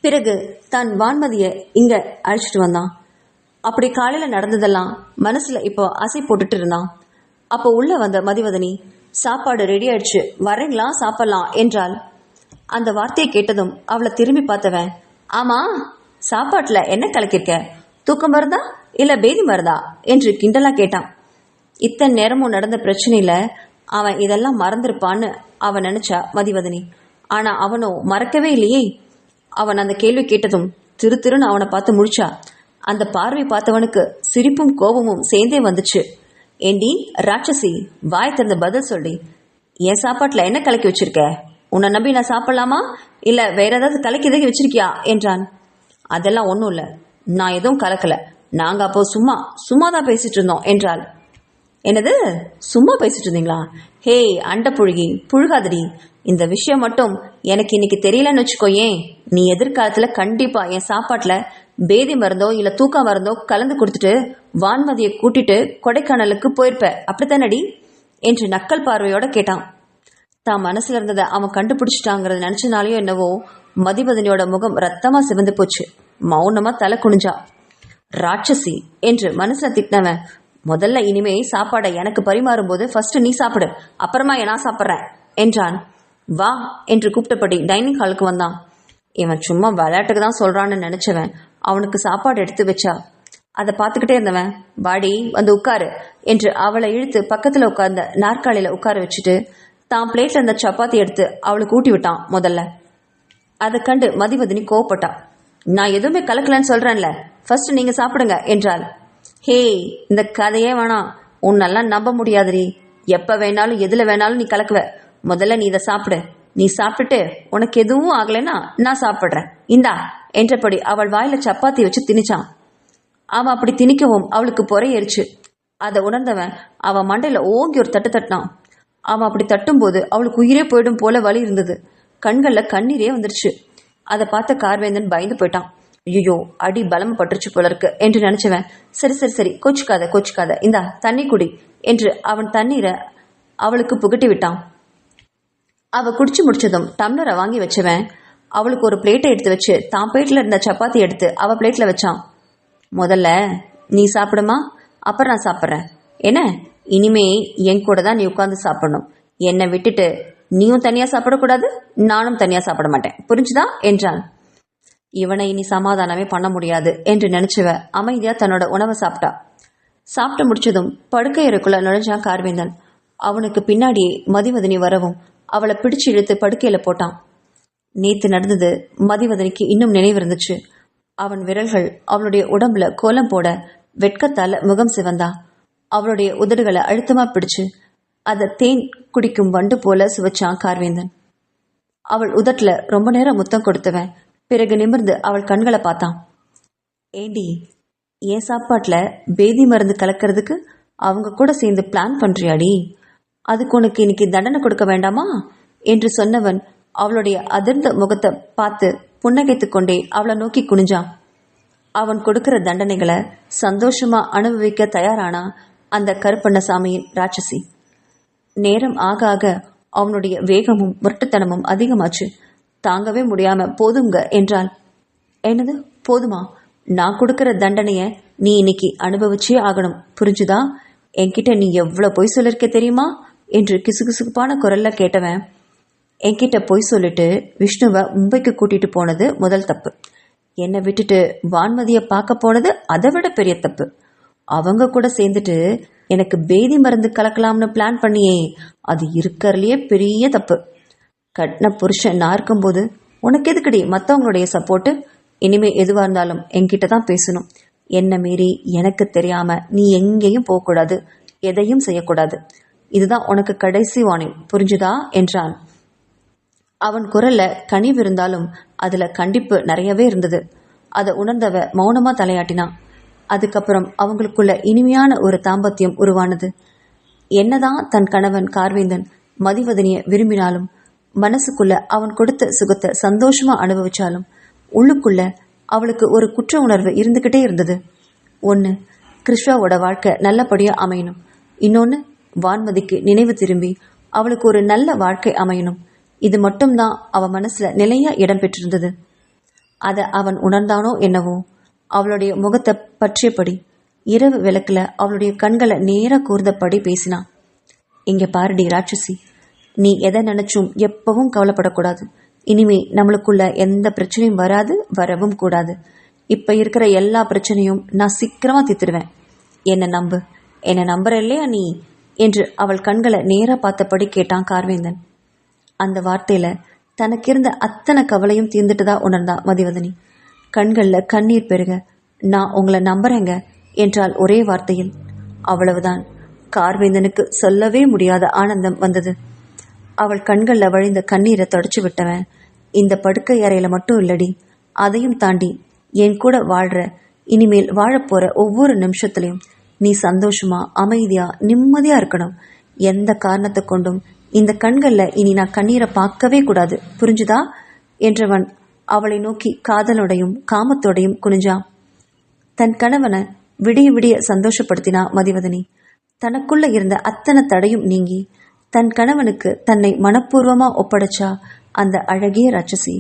Speaker 1: பிறகு தான் வான்மதிய இங்க அழைச்சிட்டு வந்தான். அப்படி காலையில நடந்ததெல்லாம் மனசுல இப்போ ஆசை போட்டுட்டு இருந்தான். அப்போ உள்ள வந்த மதிவதனி, சாப்பாடு ரெடி ஆயிடுச்சு, வரீங்களா சாப்பிடலாம் என்றாள். அந்த வார்த்தையை கேட்டதும் அவளை திரும்பி பார்த்தவன், ஆமா, சாப்பாட்டுல என்ன கலக்கிருக்க? தூக்கம் வருதா இல்ல பேதி மருந்தா என்று கிண்டலா கேட்டான். இத்தனை நேரமும் நடந்த பிரச்சனையில அவன் இதெல்லாம் மறந்திருப்பான்னு அவன் நினைச்சா மதிவதனி. ஆனா அவனோ மறக்கவே இல்லையே. அவன் அந்த கேள்வி கேட்டதும் திரு திருன்னு அவனை பார்த்து முழிச்சா. அந்த பார்வை பார்த்தவனுக்கு சிரிப்பும் கோபமும் சேர்ந்தே வந்துச்சு. ஏண்டி ராட்சசி, வாய் திறந்த பதில் சொல்லி, என் சாப்பாட்டுல என்ன கலக்கி வச்சிருக்க? உன்னை நம்பி நான் சாப்பிடலாமா, இல்ல வேற ஏதாவது கலக்கி எதற்கு வச்சிருக்கியா என்றான். அதெல்லாம் ஒன்றும் இல்லை, நான் எதுவும் கலக்கல, நாங்க அப்போ சும்மா தான் பேசிட்டு இருந்தோம் என்றாள். என்னது, சும்மா பேசிட்டு இருந்தீங்களா? ஹே அண்ட புழுகி, புழுகாதடி. இந்த விஷயம் மட்டும் எனக்கு இன்னைக்கு தெரியலன்னு வச்சுக்கோயேன், நீ எதிர்காலத்துல கண்டிப்பா என் சாப்பாட்டுல பேதி மருந்தோ இல்ல தூக்க மருந்தோ கலந்து கொடுத்துட்டு வான்மதியை கூட்டிட்டு கொடைக்கானலுக்கு போயிருப்ப, அப்படித்தானடி என்று நக்கல் பார்வையோட கேட்டான். தான் மனசுல இருந்ததை அவன் கண்டுபிடிச்சிட்டாங்கிறத நினைச்சனாலேயோ என்னவோ மதிவதனியோட முகம் ரத்தமா சிவந்து போச்சு. மௌனமா தலை குனிஞ்சா. ராட்சசி என்று மனசுல திட்டினவன், முதல்ல இனிமே சாப்பாடை எனக்கு பரிமாறும் போது ஃபர்ஸ்ட் நீ சாப்பிடு, அப்புறமா நான் சாப்பிட்றேன் என்றான். வா என்று கூப்பிட்டபடி டைனிங் ஹாலுக்கு வந்தான். இவன் சும்மா விளையாட்டுக்கு தான் சொல்றான்னு நினைச்சவன் அவனுக்கு சாப்பாடு எடுத்து வச்சா. அதை பார்த்துக்கிட்டே இருந்தவன், வாடி வந்து உட்காரு என்று அவளை இழுத்து பக்கத்துல உட்கார்ந்த நாற்காலியில உட்கார வச்சுட்டு தான் பிளேட்ல இருந்த சப்பாத்தி எடுத்து அவளுக்கு ஊட்டி விட்டான். முதல்ல அதை கண்டு மதிவதனி கோவப்பட்டா. நான் எதுவுமே கலக்கலன்னு சொல்றேன்ல, ஃபர்ஸ்ட் நீங்க சாப்பிடுங்க என்றாள். ஹே, இந்த கதையே வேணாம், உன்னெல்லாம் நம்ப முடியாதுடி. எப்ப வேணாலும் எதுல வேணாலும் நீ கலக்குவ. முதல்ல நீ இதை சாப்பிடு, நீ சாப்பிட்டுட்டு உனக்கு எதுவும் ஆகலைன்னா நான் சாப்பிடுறேன், இந்தா என்றபடி அவள் வாயில சப்பாத்தி வச்சு திணிச்சான். அவன் அப்படி திணிக்கவும் அவளுக்கு பொறையேறிச்சு. அதை உணர்ந்தவன் அவன் மண்டையில ஓங்கி ஒரு தட்டு தட்டினான். அவன் அப்படி தட்டும்போது அவளுக்கு உயிரே போயிடும் போல வலி இருந்தது. கண்கள்ல கண்ணீரே வந்துருச்சு. அதை பார்த்த கார்வேந்தன் பயந்து போயிட்டான். ஐயோ, அடி பலமா பட்டுருச்சு போல இருக்கு என்று நினைச்சவன், சரி சரி சரி, கோச்சுக்காத, இந்தா தண்ணி குடி என்று அவன் தண்ணீரை அவளுக்கு புகட்டி விட்டான். அவ குடிச்சு முடிச்சதும் டம்ளரை வாங்கி வச்சவன் அவளுக்கு ஒரு பிளேட்டை எடுத்து வச்சு தான் பிளேட்ல இருந்த சப்பாத்தி எடுத்து அவ பிளேட்ல வச்சான். முதல்ல நீ சாப்பிடுமா, அப்புறம் நான் சாப்பிட்றேன். என்ன, இனிமே என் கூட தான் நீ உட்கார்ந்து சாப்பிடணும். என்னை விட்டுட்டு நீயும் தனியா சாப்பிடக்கூடாது, நானும் தனியா சாப்பிட மாட்டேன், புரிஞ்சுதா என்றான். இவனை இனி சமாதானமே பண்ண முடியாது என்று நினைச்சவ அமைதியா தன்னோட உணவை சாப்பிட்டா. சாப்பிட்டு முடிச்சதும் படுக்கை அறைக்குள்ள நுழைஞ்சான் கார்வேந்தன். அவனுக்கு பின்னாடியே மதிவதனி வரவும் அவளை பிடிச்சு இழுத்து படுக்கையில போட்டான். நேத்து நடந்தது மதிவதனிக்கு இன்னும் நினைவு இருந்துச்சு. அவன் விரல்கள் அவளுடைய உடம்புல கோலம் போட வெட்கத்தால முகம் சிவந்தா. அவளுடைய உதடுகளை அழுத்தமா பிடிச்சு அதை தேன் குடிக்கும் வண்டு போல சுவைச்சான் கார்வேந்தன். அவள் உதட்டுல ரொம்ப நேரம் முத்தம் கொடுத்தவன் பிறகு நிமிர்ந்து அவள் கண்களை பார்த்தான். ஏண்டி, என் சாப்பாட்டுல பேதி மருந்து கலக்கிறதுக்கு அவங்க கூட சேர்ந்து பிளான் பண்றியாடி? அதுக்கு உனக்கு இன்னைக்கு தண்டனை கொடுக்க வேண்டாமா என்று சொன்னவன் அவளுடைய அதிர்ந்த முகத்தை பார்த்து புன்னகைத்துக் கொண்டே அவளை நோக்கி குனிஞ்சான். அவன் கொடுக்கிற தண்டனைகளை சந்தோஷமா அனுபவிக்க தயாரானா அந்த கருப்பண்ணசாமியின் ராட்சசி. நேரம் ஆக ஆக அவனுடைய வேகமும் முரட்டுத்தனமும் அதிகமாச்சு. தாங்கவே முடியாம போதுங்க என்றாள். என்னது போதுமா? நான் கொடுக்கிற தண்டனைய நீ இன்னைக்கு அனுபவிச்சே ஆகணும், புரிஞ்சுதா? என்கிட்ட நீ எவ்வளவு பொய் சொல்லிருக்க தெரியுமா என்று கிசுகிசுப்பான குரல்ல கேட்டவன், என்கிட்ட பொய் சொல்லிட்டு விஷ்ணுவை மும்பைக்கு கூட்டிட்டு போனது முதல் தப்பு. என்னை விட்டுட்டு வான்மதியை பார்க்க போனது அதை விட பெரிய தப்பு. அவங்க கூட சேர்ந்துட்டு எனக்கு பேதி மருந்து கலக்கலாம்னு பிளான் பண்ணியே, அது இருக்கிறதுலயே பெரிய தப்பு. கட்டின புருஷன் நான் இருக்கும்போது உனக்கு எதுக்கடி மற்றவங்களுடைய சப்போர்ட்டு? இனிமே எதுவா இருந்தாலும் என்கிட்ட தான் பேசணும். என்ன மீறி எனக்கு தெரியாம நீ எங்கேயும் போகக்கூடாது, எதையும் செய்யக்கூடாது. இதுதான் உனக்கு கடைசி வார்னிங், புரிஞ்சுதா என்றான். அவன் குரல்ல கனிவு இருந்தாலும் அதுல கண்டிப்பு நிறையவே இருந்தது. அதை உணர்ந்தவ மௌனமா தலையாட்டினான். அதுக்கப்புறம் அவங்களுக்குள்ள இனிமையான ஒரு தாம்பத்தியம் உருவானது. என்னதான் தன் கணவன் கார்வேந்தன் மதிவதனிய விரும்பினாலும், மனசுக்குள்ள அவன் கொடுத்த சுகத்தை சந்தோஷமா அனுபவிச்சாலும் உள்ளுக்குள்ள அவளுக்கு ஒரு குற்ற உணர்வு இருந்துகிட்டே இருந்தது. ஒன்று, கிருஷ்ணாவோட வாழ்க்கை நல்லபடியா அமையணும். இன்னொன்று, வான்மதிக்கு நினைவு திரும்பி அவளுக்கு ஒரு நல்ல வாழ்க்கை அமையணும். இது மட்டும்தான் அவ மனசுல நிலையா இடம் பெற்றிருந்தது. அதை அவன் உணர்ந்தானோ என்னவோ, அவளுடைய முகத்தை பற்றியபடி இரவு விளக்குல அவளுடைய கண்களை நேரா கூர்ந்தபடி பேசினான். இங்க பாருடி ராட்சசி, நீ எதை நினைச்சும் எப்பவும் கவலைப்படக்கூடாது. இனிமே நம்மளுக்குள்ள எந்த பிரச்சனையும் வராது, வரவும் கூடாது. இப்போ இருக்கிற எல்லா பிரச்சனையும் நான் சீக்கிரமாக தீர்த்துடுவேன். என்னை நம்புற இல்லையா நீ என்று அவள் கண்களை நேராக பார்த்தபடி கேட்டான் கார்வேந்தன். அந்த வார்த்தையில் தனக்கிருந்த அத்தனை கவலையும் தீர்ந்துட்டுதா உணர்ந்தா மதிவதனி. கண்களில் கண்ணீர் பெருக, நான் உங்களை நம்புறேங்க என்றால் ஒரே வார்த்தையில். அவ்வளவுதான். கார்வேந்தனுக்கு சொல்லவே முடியாத ஆனந்தம் வந்தது. அவள் கண்களில் வழிந்த கண்ணீரை தொடச்சு விட்டவன், இந்த படுக்கை அறையில மட்டும் இல்லடி, அதையும் தாண்டி என் கூட வாழ்ற, இனிமேல் வாழப்போற ஒவ்வொரு நிமிஷத்துலையும் நீ சந்தோஷமா, அமைதியா, நிம்மதியா இருக்கணும். எந்த காரணத்தை கொண்டும் இந்த கண்களில் இனி நான் கண்ணீரை பார்க்கவே கூடாது, புரிஞ்சுதா என்றவன் அவளை நோக்கி காதலோடையும் காமத்தோடையும் குனிஞ்சான். தன் கணவனை விடிய விடிய சந்தோஷப்படுத்தினா மதிவதனி. தனக்குள்ள இருந்த அத்தனை தடையும் நீங்கி தன் கணவனுக்கு தன்னை மனப்பூர்வமா ஒப்படைச்சா அந்த அழகிய ராட்சசி.